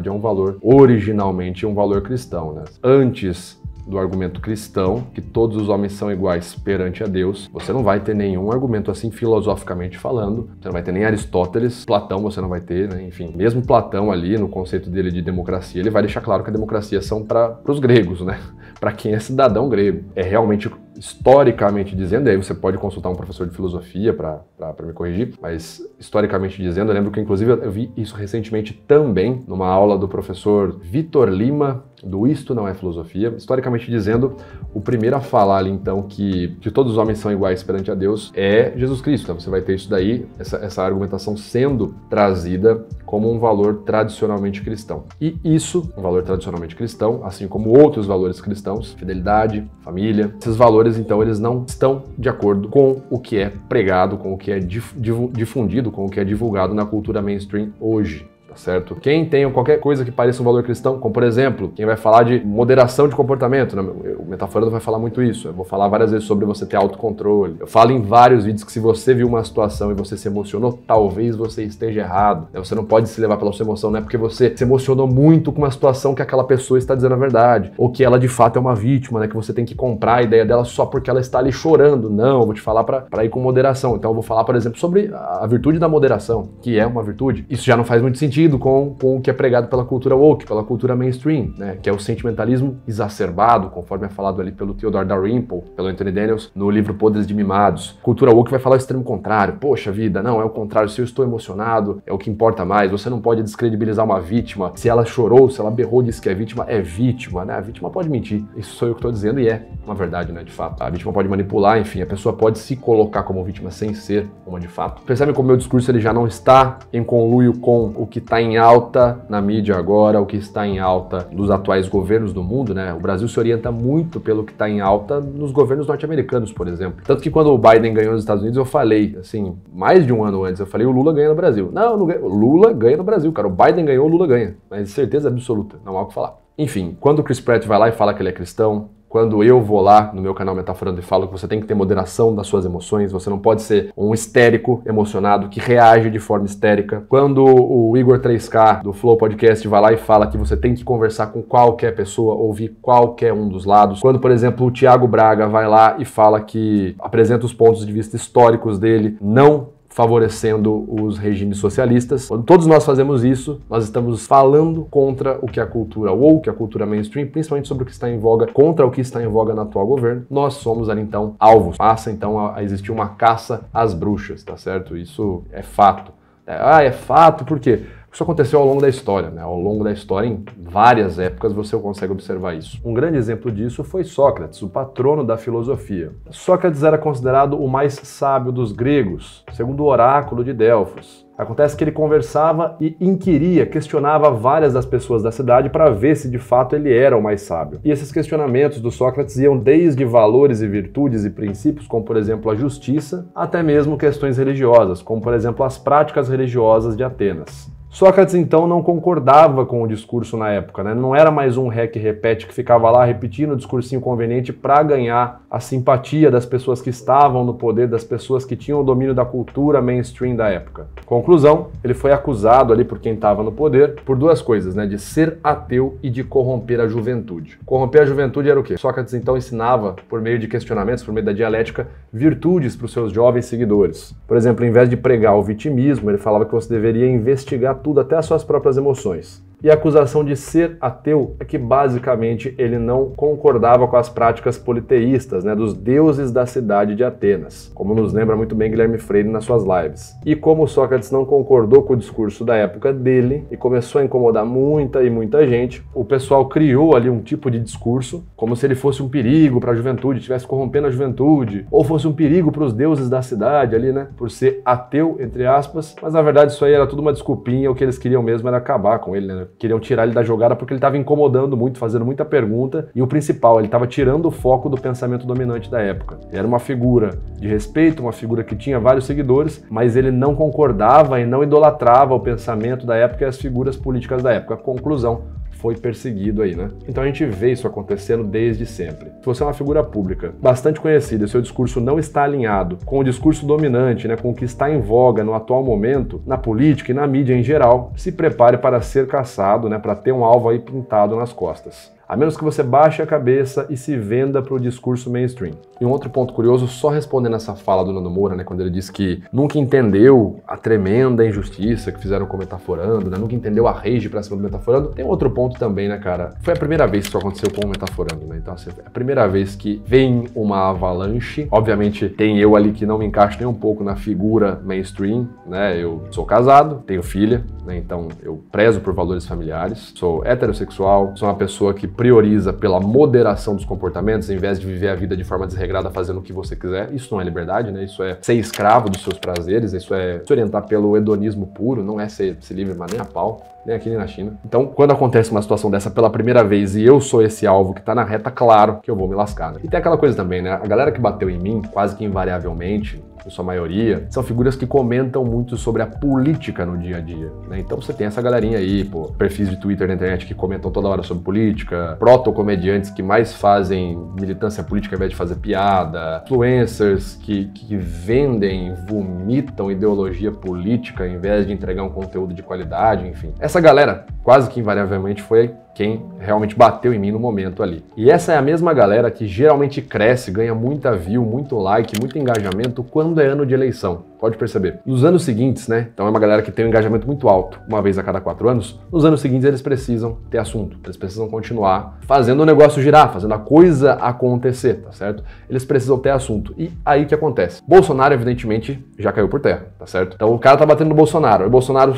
é um valor, originalmente um valor cristão, né? Antes do argumento cristão, que todos os homens são iguais perante a Deus, você não vai ter nenhum argumento assim filosoficamente falando, você não vai ter nem Aristóteles, Platão você não vai ter, né? Enfim, mesmo Platão ali, no conceito dele de democracia, ele vai deixar claro que a democracia são para os gregos, né? Para quem é cidadão grego. É realmente, historicamente dizendo, e aí você pode consultar um professor de filosofia para me corrigir, mas historicamente dizendo, eu lembro que inclusive eu vi isso recentemente também numa aula do professor Vitor Lima, do Isto Não É Filosofia. Historicamente dizendo, o primeiro a falar ali então que todos os homens são iguais perante a Deus é Jesus Cristo. Então você vai ter isso daí, essa argumentação sendo trazida como um valor tradicionalmente cristão. E isso, um valor tradicionalmente cristão, assim como outros valores cristãos, fidelidade, família, esses valores então eles não estão de acordo com o que é pregado, com o que é difundido, com o que é divulgado na cultura mainstream hoje. Tá certo? Quem tem qualquer coisa que pareça um valor cristão, como por exemplo, quem vai falar de moderação de comportamento, né? O Metaforando vai falar muito isso. Eu vou falar várias vezes sobre você ter autocontrole. Eu falo em vários vídeos que se você viu uma situação e você se emocionou, talvez você esteja errado. Você não pode se levar pela sua emoção, não é porque você se emocionou muito com uma situação que aquela pessoa está dizendo a verdade, ou que ela de fato é uma vítima, né? Que você tem que comprar a ideia dela só porque ela está ali chorando. Não, eu vou te falar para ir com moderação. Então eu vou falar, por exemplo, sobre a virtude da moderação, que é uma virtude. Isso já não faz muito sentido com o que é pregado pela cultura woke, pela cultura mainstream, né, que é o sentimentalismo exacerbado, conforme é falado ali pelo Theodore Dalrymple, pelo Anthony Daniels, no livro Podres de Mimados. Cultura woke vai falar o extremo contrário. Poxa vida, não, é o contrário, se eu estou emocionado, é o que importa mais, você não pode descredibilizar uma vítima, se ela chorou, se ela berrou, disse que é vítima, né, a vítima pode mentir. Isso sou eu que estou dizendo e é uma verdade, né, de fato. A vítima pode manipular, enfim, a pessoa pode se colocar como vítima sem ser uma de fato. Percebem como o meu discurso ele já não está em conluio com o que está em alta na mídia agora, o que está em alta nos atuais governos do mundo, né? O Brasil se orienta muito pelo que está em alta nos governos norte-americanos, por exemplo. Tanto que quando o Biden ganhou nos Estados Unidos, eu falei, assim, mais de um ano antes, eu falei, o Lula ganha no Brasil. Não ganha. O Lula ganha no Brasil, cara. O Biden ganhou, o Lula ganha. Mas certeza absoluta, não há o que falar. Enfim, quando o Chris Pratt vai lá e fala que ele é cristão, quando eu vou lá no meu canal Metaforando e falo que você tem que ter moderação das suas emoções, você não pode ser um histérico emocionado que reage de forma histérica. Quando o Igor 3K do Flow Podcast vai lá e fala que você tem que conversar com qualquer pessoa, ouvir qualquer um dos lados. Quando, por exemplo, o Thiago Braga vai lá e fala que apresenta os pontos de vista históricos dele, não favorecendo os regimes socialistas. Quando todos nós fazemos isso, nós estamos falando contra o que a cultura woke, a cultura mainstream, principalmente sobre o que está em voga, contra o que está em voga no atual governo. Nós somos ali então alvos. Passa então a existir uma caça às bruxas, tá certo? Isso é fato. É fato por quê? Isso aconteceu ao longo da história, né? Ao longo da história, em várias épocas, você consegue observar isso. Um grande exemplo disso foi Sócrates, o patrono da filosofia. Sócrates era considerado o mais sábio dos gregos, segundo o oráculo de Delfos. Acontece que ele conversava e inquiria, questionava várias das pessoas da cidade para ver se de fato ele era o mais sábio. E esses questionamentos do Sócrates iam desde valores e virtudes e princípios, como por exemplo a justiça, até mesmo questões religiosas, como por exemplo as práticas religiosas de Atenas. Sócrates, então, não concordava com o discurso na época, né? Não era mais um repete que ficava lá repetindo o discursinho conveniente para ganhar a simpatia das pessoas que estavam no poder, das pessoas que tinham o domínio da cultura mainstream da época. Conclusão, ele foi acusado ali por quem estava no poder por duas coisas, né? De ser ateu e de corromper a juventude. Corromper a juventude era o quê? Sócrates, então, ensinava, por meio de questionamentos, por meio da dialética, virtudes para os seus jovens seguidores. Por exemplo, em vez de pregar o vitimismo, ele falava que você deveria investigar tudo, até as suas próprias emoções. E a acusação de ser ateu é que basicamente ele não concordava com as práticas politeístas, né, dos deuses da cidade de Atenas, como nos lembra muito bem Guilherme Freire nas suas lives. E como Sócrates não concordou com o discurso da época dele e começou a incomodar muita gente, o pessoal criou ali um tipo de discurso como se ele fosse um perigo para a juventude, estivesse corrompendo a juventude, ou fosse um perigo para os deuses da cidade ali, né, por ser ateu, entre aspas, mas na verdade isso aí era tudo uma desculpinha, o que eles queriam mesmo era acabar com ele, né? Queriam tirar ele da jogada porque ele estava incomodando muito, fazendo muita pergunta, e o principal, ele estava tirando o foco do pensamento dominante da época. Ele era uma figura de respeito, uma figura que tinha vários seguidores, mas ele não concordava e não idolatrava o pensamento da época e as figuras políticas da época. Conclusão, foi perseguido aí, né? Então a gente vê isso acontecendo desde sempre. Se você é uma figura pública bastante conhecida e seu discurso não está alinhado com o discurso dominante, né, com o que está em voga no atual momento, na política e na mídia em geral, se prepare para ser caçado, né, para ter um alvo aí pintado nas costas. A menos que você baixe a cabeça e se venda para o discurso mainstream. E um outro ponto curioso, só respondendo essa fala do Nando Moura, né, quando ele disse que nunca entendeu a tremenda injustiça que fizeram com o Metaforando, né, nunca entendeu a rage pra cima do Metaforando, tem outro ponto também, né, cara? Foi a primeira vez que isso aconteceu com o Metaforando, né? Então, assim, é a primeira vez que vem uma avalanche. Obviamente, tem eu ali que não me encaixo nem um pouco na figura mainstream, né? Eu sou casado, tenho filha, né? Então, eu prezo por valores familiares, sou heterossexual, sou uma pessoa que prioriza pela moderação dos comportamentos, em vez de viver a vida de forma desregrada fazendo o que você quiser. Isso não é liberdade, né? Isso é ser escravo dos seus prazeres, isso é se orientar pelo hedonismo puro, não é ser livre, mas nem a pau, nem aqui nem na China. Então, quando acontece uma situação dessa pela primeira vez e eu sou esse alvo que tá na reta, claro que eu vou me lascar, né? E tem aquela coisa também, né? A galera que bateu em mim, quase que invariavelmente, em sua maioria, são figuras que comentam muito sobre a política no dia a dia, né? Então você tem essa galerinha aí, pô, perfis de Twitter na internet que comentam toda hora sobre política, proto-comediantes que mais fazem militância política ao invés de fazer piada, influencers que vendem, vomitam ideologia política ao invés de entregar um conteúdo de qualidade, enfim. Essa galera, quase que invariavelmente, foi quem realmente bateu em mim no momento ali. E essa é a mesma galera que geralmente cresce, ganha muita view, muito like, muito engajamento quando é ano de eleição. Pode perceber. Nos anos seguintes, né? Então é uma galera que tem um engajamento muito alto, uma vez a cada 4 anos. Nos anos seguintes eles precisam ter assunto, eles precisam continuar fazendo o negócio girar, fazendo a coisa acontecer, tá certo? Eles precisam ter assunto. E aí o que acontece? Bolsonaro, evidentemente, já caiu por terra, tá certo? Então o cara tá batendo no Bolsonaro, e o Bolsonaro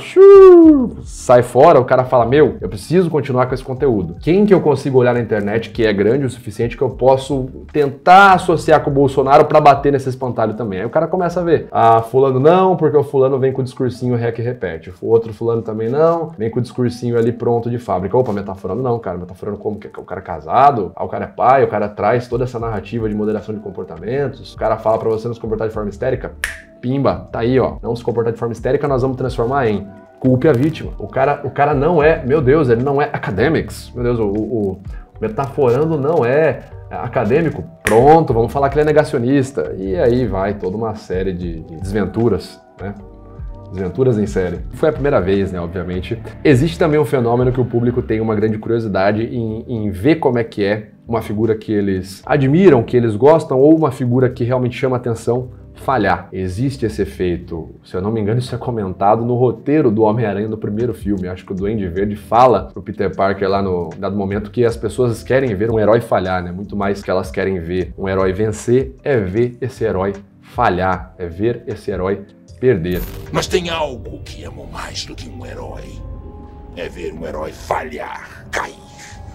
sai fora, o cara fala, meu, eu preciso continuar com esse conteúdo. Quem que eu consigo olhar na internet que é grande o suficiente que eu posso tentar associar com o Bolsonaro pra bater nesse espantalho também? Aí o cara começa a ver, fulano não, porque o fulano vem com o discursinho rec e repete. O outro fulano também não, vem com o discursinho ali pronto de fábrica. Opa, Metaforando não, cara. Metaforando como que o cara é casado, o cara é pai, o cara traz toda essa narrativa de moderação de comportamentos, o cara fala pra você não se comportar de forma histérica, pimba, tá aí, ó. Não se comportar de forma histérica, nós vamos transformar em culpe a vítima. O cara não é, meu Deus, ele não é academics. Meu Deus, o Metaforando não é acadêmico, pronto, vamos falar que ele é negacionista. E aí vai toda uma série de desventuras, né? Desventuras em série. Foi a primeira vez, né, obviamente. Existe também um fenômeno que o público tem uma grande curiosidade em ver como é uma figura que eles admiram, que eles gostam, ou uma figura que realmente chama atenção falhar. Existe esse efeito, se eu não me engano, isso é comentado no roteiro do Homem-Aranha no primeiro filme. Acho que o Duende Verde fala pro Peter Parker lá no dado momento que as pessoas querem ver um herói falhar, né? Muito mais que elas querem ver um herói vencer, é ver esse herói falhar, é ver esse herói perder. Mas tem algo que amo mais do que um herói. É ver um herói falhar, cair,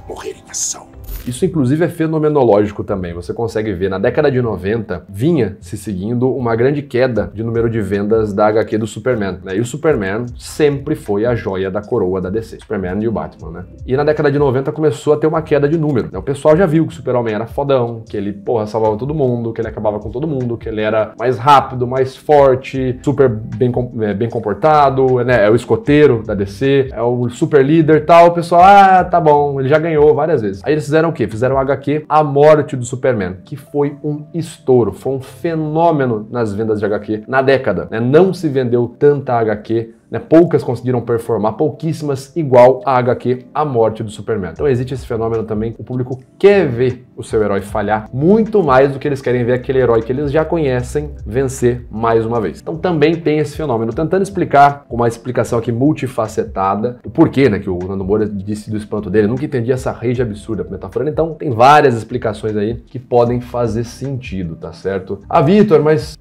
morrer em ação. Isso, inclusive, é fenomenológico também. Você consegue ver, na década de 90, vinha se seguindo uma grande queda de número de vendas da HQ do Superman, né? E o Superman sempre foi a joia da coroa da DC. Superman e o Batman, né? E na década de 90 começou a ter uma queda de número, né? O pessoal já viu que o Super-Homem era fodão, que ele, porra, salvava todo mundo, que ele acabava com todo mundo, que ele era mais rápido, mais forte, super bem comportado, né? É o escoteiro da DC, é o super líder e tal. O pessoal, tá bom, ele já ganhou várias vezes. Aí eles fizeram o quê? Fizeram o HQ A Morte do Superman, que foi um estouro, foi um fenômeno nas vendas de HQ na década, né? Não se vendeu tanta HQ, né? Poucas conseguiram performar, pouquíssimas igual a HQ A Morte do Superman. Então existe esse fenômeno também, o público quer ver o seu herói falhar muito mais do que eles querem ver aquele herói que eles já conhecem vencer mais uma vez. Então também tem esse fenômeno, tentando explicar com uma explicação aqui multifacetada, o porquê, né, que o Nando Moura disse do espanto dele. Eu nunca entendi essa rage absurda metaforando, então tem várias explicações aí que podem fazer sentido, tá certo? Vitor, mas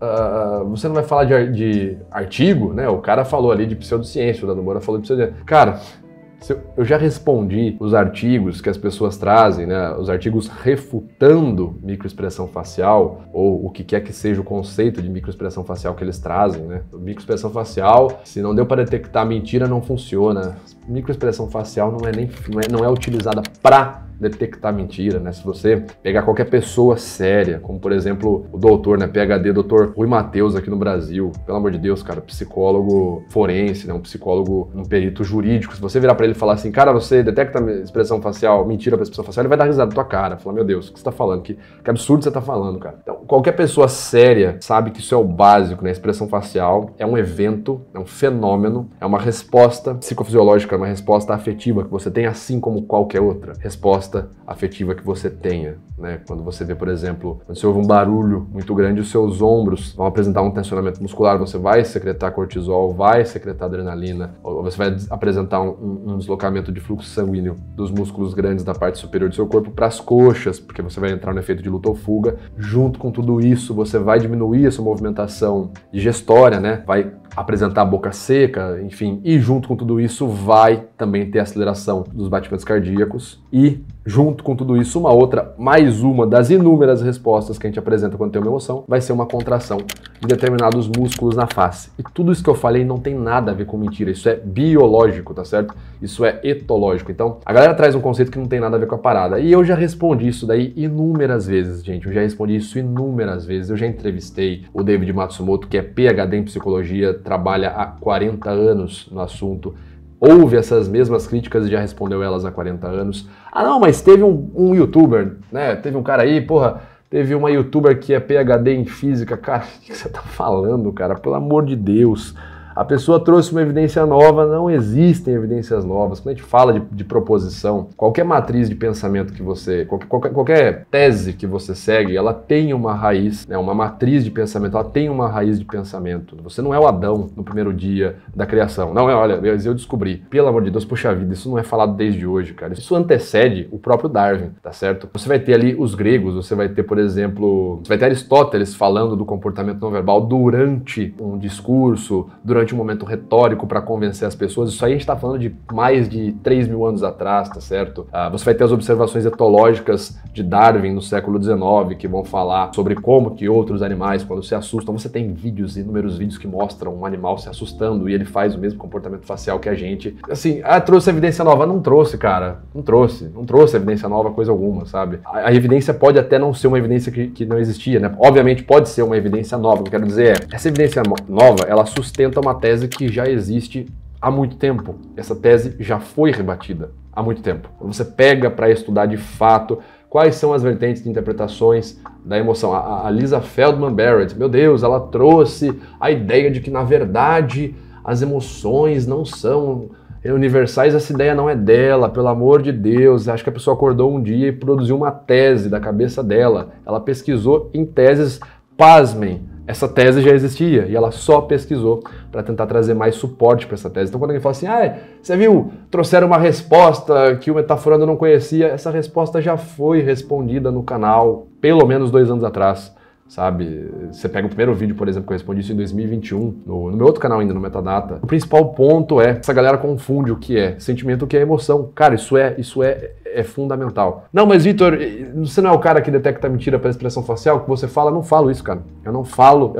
você não vai falar de artigo, né? O cara falou ali de pseudociência, o Nando Moura falou de pseudociência. Cara, eu já respondi os artigos que as pessoas trazem, né? Os artigos refutando microexpressão facial, ou o que quer que seja o conceito de microexpressão facial que eles trazem, né? Microexpressão facial, se não deu para detectar mentira, não funciona. Microexpressão facial não é utilizada para detectar mentira, né? Se você pegar qualquer pessoa séria, como por exemplo o doutor, né, PhD, doutor Rui Mateus aqui no Brasil, pelo amor de Deus, cara, psicólogo forense, né, um psicólogo, um perito jurídico, se você virar pra ele e falar assim, cara, você detecta expressão facial, mentira pra expressão facial, ele vai dar risada na tua cara, falar, meu Deus, o que você tá falando? Que absurdo você tá falando, cara. Então, qualquer pessoa séria sabe que isso é o básico, né? A expressão facial é um evento, é um fenômeno, é uma resposta psicofisiológica, é uma resposta afetiva que você tem, assim como qualquer outra resposta afetiva que você tenha, né? Quando você vê, por exemplo, quando você ouve um barulho muito grande, os seus ombros vão apresentar um tensionamento muscular, você vai secretar cortisol, vai secretar adrenalina, ou você vai apresentar um deslocamento de fluxo sanguíneo dos músculos grandes da parte superior do seu corpo para as coxas, porque você vai entrar no efeito de luta ou fuga. Junto com tudo isso, você vai diminuir a sua movimentação digestória, né? Vai apresentar a boca seca, enfim, e junto com tudo isso vai também ter aceleração dos batimentos cardíacos e junto com tudo isso, mais uma das inúmeras respostas que a gente apresenta quando tem uma emoção, vai ser uma contração de determinados músculos na face. E tudo isso que eu falei não tem nada a ver com mentira, isso é biológico, tá certo? Isso é etológico. Então, a galera traz um conceito que não tem nada a ver com a parada. E eu já respondi isso daí inúmeras vezes, gente. Eu já respondi isso inúmeras vezes. Eu já entrevistei o David Matsumoto, que é PhD em psicologia, trabalha há 40 anos no assunto. Ouve essas mesmas críticas e já respondeu elas há 40 anos. Não, mas teve um youtuber, né? Teve um cara aí, teve uma youtuber que é PhD em física. Cara, o que você tá falando, cara? Pelo amor de Deus. A pessoa trouxe uma evidência nova, não existem evidências novas. Quando a gente fala de proposição, qualquer matriz de pensamento que você, qualquer tese que você segue, ela tem uma raiz, né? Uma matriz de pensamento, ela tem uma raiz de pensamento. Você não é o Adão no primeiro dia da criação. Não, olha, eu descobri. Pelo amor de Deus, poxa vida, isso não é falado desde hoje, cara. Isso antecede o próprio Darwin, tá certo? Você vai ter ali os gregos, você vai ter, por exemplo, você vai ter Aristóteles falando do comportamento não verbal durante um discurso, durante um momento retórico para convencer as pessoas. Isso aí a gente está falando de mais de 3 mil anos atrás, tá certo? Você vai ter as observações etológicas de Darwin no século XIX, que vão falar sobre como que outros animais, quando se assustam, você tem vídeos, inúmeros vídeos que mostram um animal se assustando e ele faz o mesmo comportamento facial que a gente. Assim, trouxe evidência nova? Não trouxe, cara. Não trouxe evidência nova, coisa alguma, sabe? A evidência pode até não ser uma evidência que não existia, né? Obviamente pode ser uma evidência nova. O que eu quero dizer essa evidência nova, ela sustenta uma tese que já existe há muito tempo. Essa tese já foi rebatida há muito tempo. Quando você pega para estudar de fato quais são as vertentes de interpretações da emoção. A Lisa Feldman Barrett, meu Deus, ela trouxe a ideia de que, na verdade, as emoções não são universais. Essa ideia não é dela, pelo amor de Deus. Acho que a pessoa acordou um dia e produziu uma tese da cabeça dela. Ela pesquisou em teses, pasmem, Essa tese já existia e ela só pesquisou para tentar trazer mais suporte para essa tese. Então quando alguém fala assim, você viu, trouxeram uma resposta que o Metaforando não conhecia, essa resposta já foi respondida no canal pelo menos 2 anos atrás. Sabe? Você pega o primeiro vídeo, por exemplo, que eu respondi isso em 2021, no meu outro canal ainda, no Metadata. O principal ponto é, essa galera confunde o que é sentimento, o que é emoção. Cara, isso é fundamental. Não, mas Vitor, você não é o cara que detecta mentira pela expressão facial? Que você fala? Eu não falo isso, cara. Eu não falo.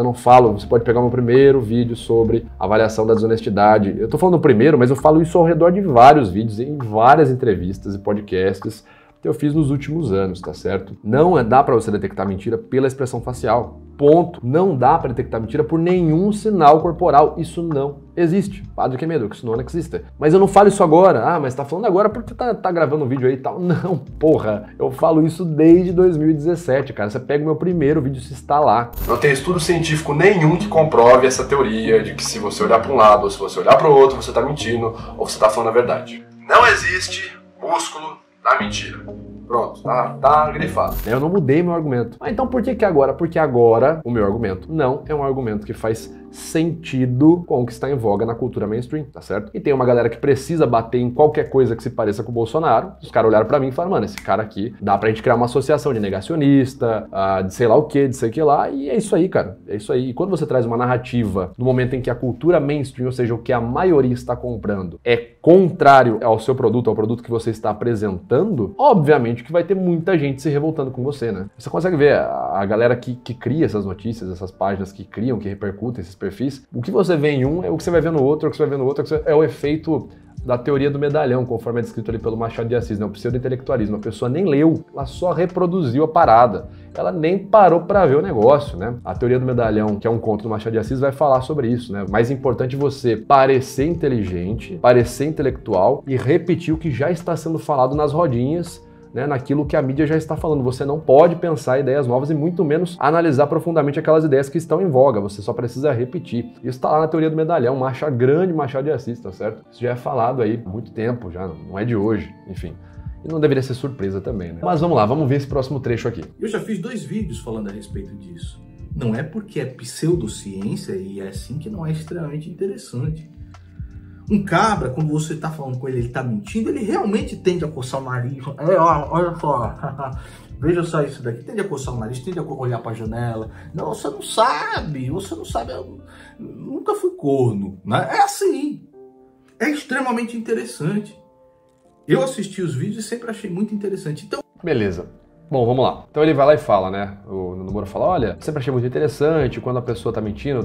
Você pode pegar o meu primeiro vídeo sobre avaliação da desonestidade. Eu tô falando o primeiro, mas eu falo isso ao redor de vários vídeos, em várias entrevistas e podcasts que eu fiz nos últimos anos, tá certo? Não dá pra você detectar mentira pela expressão facial. Ponto. Não dá pra detectar mentira por nenhum sinal corporal. Isso não existe. Padre que é medo, que isso não existe. Mas eu não falo isso agora. Mas tá falando agora porque tá gravando um vídeo aí e tal. Não, porra. Eu falo isso desde 2017, cara. Você pega o meu primeiro vídeo, se está lá. Não tem estudo científico nenhum que comprove essa teoria de que se você olhar pra um lado ou se você olhar pro outro, você tá mentindo ou você tá falando a verdade. Não existe músculo da mentira. Pronto, tá grifado. Eu não mudei meu argumento. Então por que agora? Porque agora o meu argumento não é um argumento que faz sentido com o que está em voga na cultura mainstream, tá certo? E tem uma galera que precisa bater em qualquer coisa que se pareça com o Bolsonaro. Os caras olharam pra mim e falaram, mano, esse cara aqui dá pra gente criar uma associação de negacionista, de sei lá o que, de sei que lá, e é isso aí, cara. É isso aí. E quando você traz uma narrativa no momento em que a cultura mainstream, ou seja, o que a maioria está comprando, é contrário ao seu produto, ao produto que você está apresentando, obviamente que vai ter muita gente se revoltando com você, né? Você consegue ver a galera que cria essas notícias, essas páginas que criam, que repercutem esses perfis, o que você vê em um é o que você vai ver no outro, é o que você vai ver no outro, é o efeito da teoria do medalhão, conforme é descrito ali pelo Machado de Assis, né? O pseudo-intelectualismo. A pessoa nem leu, ela só reproduziu a parada. Ela nem parou para ver o negócio, né? A teoria do medalhão, que é um conto do Machado de Assis, vai falar sobre isso, né? Mais importante você parecer inteligente, parecer intelectual e repetir o que já está sendo falado nas rodinhas, né, naquilo que a mídia já está falando. Você não pode pensar ideias novas e muito menos analisar profundamente aquelas ideias que estão em voga. Você só precisa repetir. Isso está lá na teoria do medalhão, grande Machado de Assis, tá certo? Isso já é falado aí há muito tempo, já não é de hoje, enfim. E não deveria ser surpresa também, né? Mas vamos lá, vamos ver esse próximo trecho aqui. Eu já fiz 2 vídeos falando a respeito disso. Não é porque é pseudociência e é assim que não é extremamente interessante. Um cabra, quando você tá falando com ele tá mentindo, ele realmente tende a coçar o nariz. Olha só, veja só isso daqui. Tende a coçar o nariz, tende a olhar pra janela. Não, você não sabe, eu nunca fui corno. Né? É assim, é extremamente interessante. Eu assisti os vídeos e sempre achei muito interessante. Então, beleza. Bom, vamos lá. Então ele vai lá e fala, né? O Nomura fala, olha, sempre achei muito interessante, quando a pessoa tá mentindo,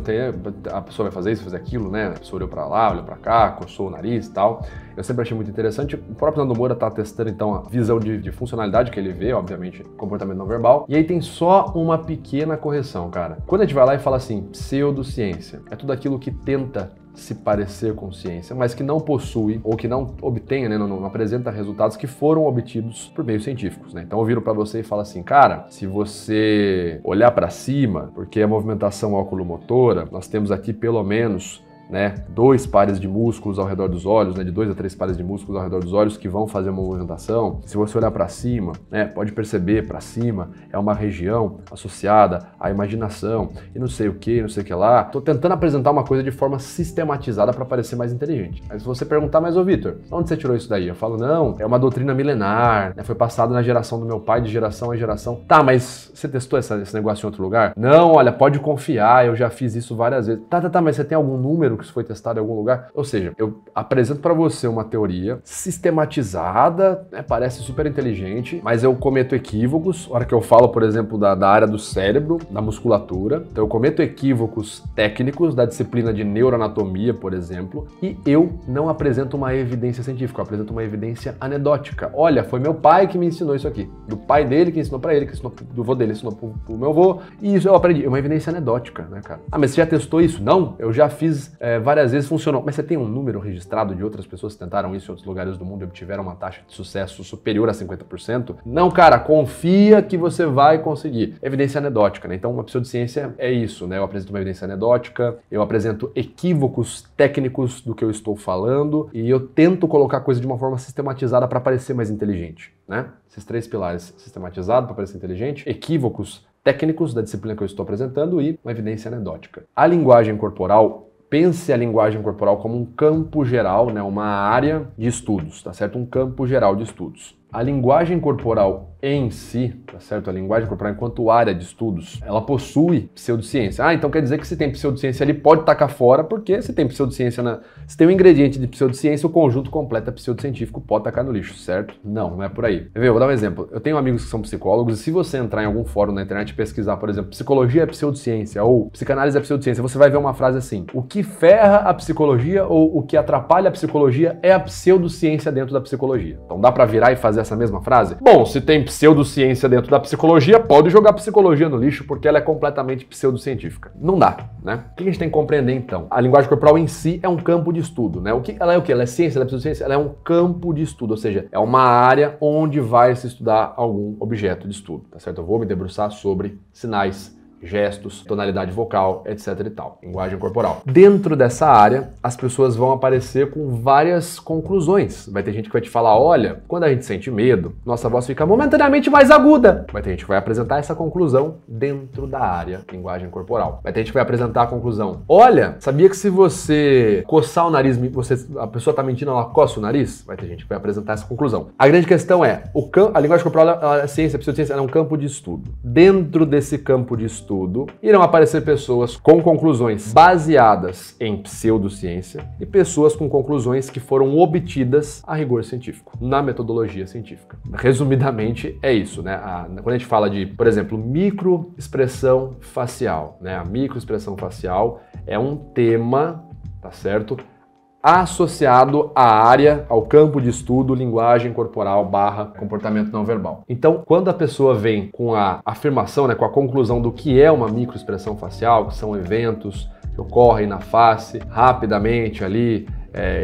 a pessoa vai fazer isso, fazer aquilo, né? A pessoa olhou pra lá, olhou pra cá, coçou o nariz e tal. Eu sempre achei muito interessante. O próprio Nomura tá testando, então, a visão de funcionalidade que ele vê, obviamente, comportamento não verbal. E aí tem só uma pequena correção, cara. Quando a gente vai lá e fala assim, pseudociência, é tudo aquilo que tenta se parecer com ciência, mas que não possui ou que não obtenha, né, não apresenta resultados que foram obtidos por meios científicos, né? Então eu viro para você e falo assim, cara, se você olhar para cima, porque a movimentação oculomotora, nós temos aqui pelo menos, né, 2 pares de músculos ao redor dos olhos, né, de 2 a 3 pares de músculos ao redor dos olhos que vão fazer uma movimentação. Se você olhar para cima, né, pode perceber para cima é uma região associada à imaginação e não sei o que lá. Tô tentando apresentar uma coisa de forma sistematizada para parecer mais inteligente. Mas se você perguntar, mas ô Vitor, onde você tirou isso daí? Eu falo, não, é uma doutrina milenar, né, foi passado na geração do meu pai de geração em geração. Tá, mas você testou esse negócio em outro lugar? Não, olha, pode confiar, eu já fiz isso várias vezes. Tá, mas você tem algum número que isso foi testado em algum lugar? Ou seja, eu apresento para você uma teoria sistematizada, né, parece super inteligente, mas eu cometo equívocos, na hora que eu falo, por exemplo, da área do cérebro, da musculatura, então eu cometo equívocos técnicos da disciplina de neuroanatomia, por exemplo, e eu não apresento uma evidência científica, eu apresento uma evidência anedótica. Olha, foi meu pai que me ensinou isso aqui, do pai dele que ensinou para ele, que ensinou do vô dele, ensinou pro meu vô, e isso eu aprendi. É uma evidência anedótica, né, cara? Ah, mas você já testou isso? Não, eu já fiz várias vezes, funcionou. Mas você tem um número registrado de outras pessoas que tentaram isso em outros lugares do mundo e obtiveram uma taxa de sucesso superior a 50%? Não, cara, confia que você vai conseguir. Evidência anedótica, né? Então, uma pseudociência é isso, né? Eu apresento uma evidência anedótica, eu apresento equívocos técnicos do que eu estou falando e eu tento colocar a coisa de uma forma sistematizada para parecer mais inteligente, né? Esses 3 pilares: sistematizado para parecer inteligente, equívocos técnicos da disciplina que eu estou apresentando e uma evidência anedótica. A linguagem corporal, pense a linguagem corporal como um campo geral, né, uma área de estudos, tá certo? Um campo geral de estudos. A linguagem corporal em si, tá certo? A linguagem corporal enquanto área de estudos, ela possui pseudociência. Ah, então quer dizer que se tem pseudociência ali, pode tacar fora, porque se tem pseudociência se tem um ingrediente de pseudociência, o conjunto completo é pseudocientífico, pode tacar no lixo, certo? Não é por aí. Eu vou dar um exemplo. Eu tenho amigos que são psicólogos e se você entrar em algum fórum na internet e pesquisar, por exemplo, psicologia é pseudociência ou psicanálise é pseudociência, você vai ver uma frase assim: o que ferra a psicologia ou o que atrapalha a psicologia é a pseudociência dentro da psicologia. Então dá pra virar e fazer essa mesma frase? Bom, se tem pseudociência dentro da psicologia, pode jogar a psicologia no lixo porque ela é completamente pseudocientífica. Não dá, né? O que a gente tem que compreender então? A linguagem corporal em si é um campo de estudo, né? Ela é o quê? Ela é ciência, ela é pseudociência? Ela é um campo de estudo, ou seja, é uma área onde vai se estudar algum objeto de estudo, tá certo? Eu vou me debruçar sobre sinais, gestos, tonalidade vocal, etc e tal. Linguagem corporal. Dentro dessa área, as pessoas vão aparecer com várias conclusões. Vai ter gente que vai te falar, olha, quando a gente sente medo, nossa voz fica momentaneamente mais aguda. Vai ter gente que vai apresentar essa conclusão dentro da área linguagem corporal. Vai ter gente que vai apresentar a conclusão, olha, sabia que se você coçar o nariz, a pessoa tá mentindo, ela coça o nariz? Vai ter gente que vai apresentar essa conclusão. A grande questão é, a linguagem corporal, ela é ciência, a pseudociência, ela é um campo de estudo. Dentro desse campo de estudo, irão aparecer pessoas com conclusões baseadas em pseudociência e pessoas com conclusões que foram obtidas a rigor científico, na metodologia científica. Resumidamente, é isso, né? Quando a gente fala de, por exemplo, microexpressão facial, né? A microexpressão facial é um tema, tá certo? Associado à área, ao campo de estudo, linguagem corporal / comportamento não verbal. Então, quando a pessoa vem com a afirmação, né, com a conclusão do que é uma microexpressão facial, que são eventos que ocorrem na face, rapidamente ali,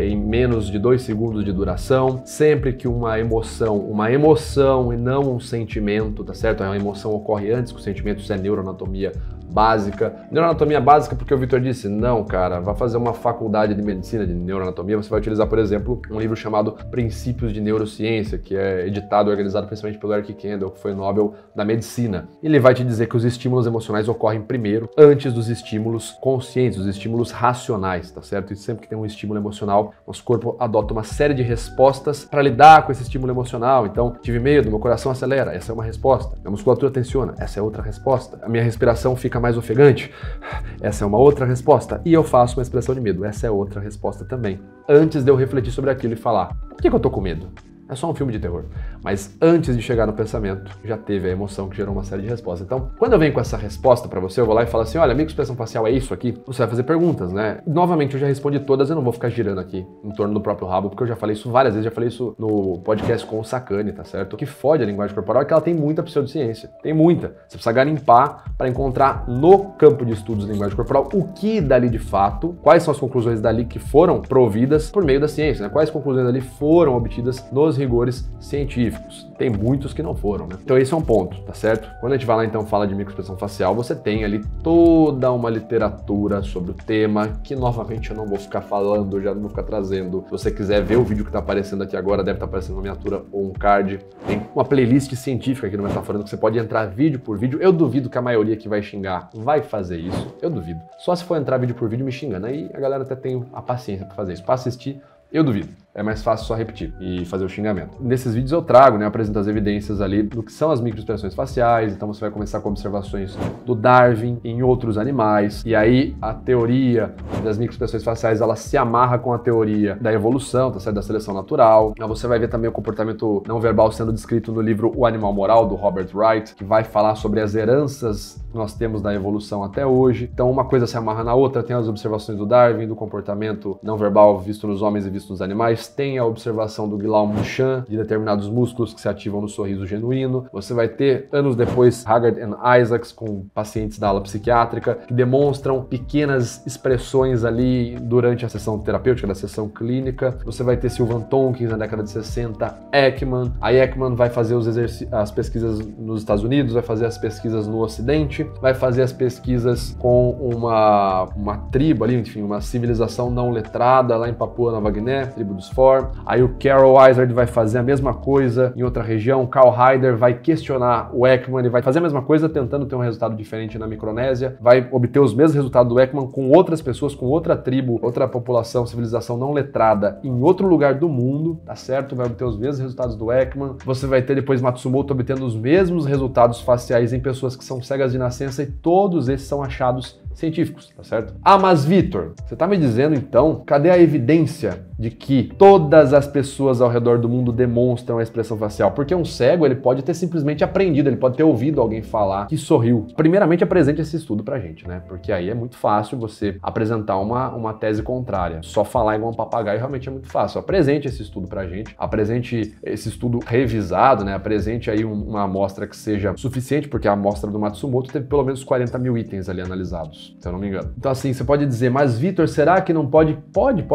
em menos de 2 segundos de duração, sempre que uma emoção e não um sentimento, tá certo? A emoção ocorre antes que o sentimento, isso é neuroanatomia básica. Neuroanatomia básica porque o Vitor disse, não, cara, vai fazer uma faculdade de medicina de neuroanatomia, você vai utilizar, por exemplo, um livro chamado Princípios de Neurociência, que é editado e organizado principalmente pelo Eric Kandel, que foi Nobel da Medicina. Ele vai te dizer que os estímulos emocionais ocorrem primeiro, antes dos estímulos conscientes, os estímulos racionais, tá certo? E sempre que tem um estímulo emocional, nosso corpo adota uma série de respostas para lidar com esse estímulo emocional. Então, tive medo, meu coração acelera, essa é uma resposta. Minha musculatura tensiona, essa é outra resposta. A minha respiração fica mais ofegante, essa é uma outra resposta. E eu faço uma expressão de medo, essa é outra resposta também. Antes de eu refletir sobre aquilo e falar, por que eu tô com medo? É só um filme de terror. Mas antes de chegar no pensamento, já teve a emoção que gerou uma série de respostas. Então, quando eu venho com essa resposta pra você, eu vou lá e falo assim, olha, microexpressão facial é isso aqui? Você vai fazer perguntas, né? Novamente, eu já respondi todas, eu não vou ficar girando aqui em torno do próprio rabo, porque eu já falei isso várias vezes, já falei isso no podcast com o Sacani, tá certo? O que fode a linguagem corporal é que ela tem muita pseudociência. Tem muita. Você precisa garimpar para encontrar no campo de estudos de linguagem corporal o que dali de fato, quais são as conclusões dali que foram providas por meio da ciência, né? Quais conclusões dali foram obtidas nos rigores científicos. Tem muitos que não foram, né? Então esse é um ponto, tá certo? Quando a gente vai lá então fala de microexpressão facial, você tem ali toda uma literatura sobre o tema, que novamente eu não vou ficar falando, já não vou ficar trazendo. Se você quiser ver o vídeo que tá aparecendo aqui agora, deve estar aparecendo uma miniatura ou um card. Tem uma playlist científica aqui no Metaforando que você pode entrar vídeo por vídeo. Eu duvido que a maioria que vai xingar vai fazer isso. Eu duvido. Só se for entrar vídeo por vídeo me xingando. Aí a galera até tem a paciência para fazer isso. Para assistir, eu duvido. É mais fácil só repetir e fazer o xingamento. Nesses vídeos eu trago, né, eu apresento as evidências ali do que são as microexpressões faciais, então você vai começar com observações do Darwin em outros animais, e aí a teoria das microexpressões faciais, ela se amarra com a teoria da evolução, tá certo? Da seleção natural. Aí você vai ver também o comportamento não verbal sendo descrito no livro O Animal Moral, do Robert Wright, que vai falar sobre as heranças que nós temos da evolução até hoje. Então uma coisa se amarra na outra, tem as observações do Darwin, do comportamento não verbal visto nos homens e visto nos animais, tem a observação do Guillaume Duchamp, de determinados músculos que se ativam no sorriso genuíno. Você vai ter, anos depois, Haggard e Isaacs, com pacientes da ala psiquiátrica, que demonstram pequenas expressões ali durante a sessão terapêutica, da sessão clínica. Você vai ter Sylvan Tompkins na década de 60, Ekman. A Ekman vai fazer as pesquisas nos Estados Unidos, vai fazer as pesquisas no Ocidente, vai fazer as pesquisas com uma tribo ali, enfim, uma civilização não letrada lá em Papua Nova Guiné, tribo dos for. Aí o Carol Wizard vai fazer a mesma coisa em outra região. Carl Hyder vai questionar o Ekman, ele vai fazer a mesma coisa tentando ter um resultado diferente na Micronésia, vai obter os mesmos resultados do Ekman com outras pessoas, com outra tribo, outra população, civilização não letrada em outro lugar do mundo, tá certo? Vai obter os mesmos resultados do Ekman. Você vai ter depois Matsumoto obtendo os mesmos resultados faciais em pessoas que são cegas de nascença, e todos esses são achados científicos, tá certo? Ah, mas Vitor, você tá me dizendo então, cadê a evidência de que todas as pessoas ao redor do mundo demonstram a expressão facial? Porque um cego, ele pode ter simplesmente aprendido, ele pode ter ouvido alguém falar que sorriu. Primeiramente, apresente esse estudo pra gente, né? Porque aí é muito fácil você apresentar uma tese contrária. Só falar igual um papagaio realmente é muito fácil. Apresente esse estudo pra gente, apresente esse estudo revisado, né? Apresente aí uma amostra que seja suficiente, porque a amostra do Matsumoto teve pelo menos 40 mil itens ali analisados, se eu não me engano. Então assim, você pode dizer, mas Vitor, será que não pode? Pode,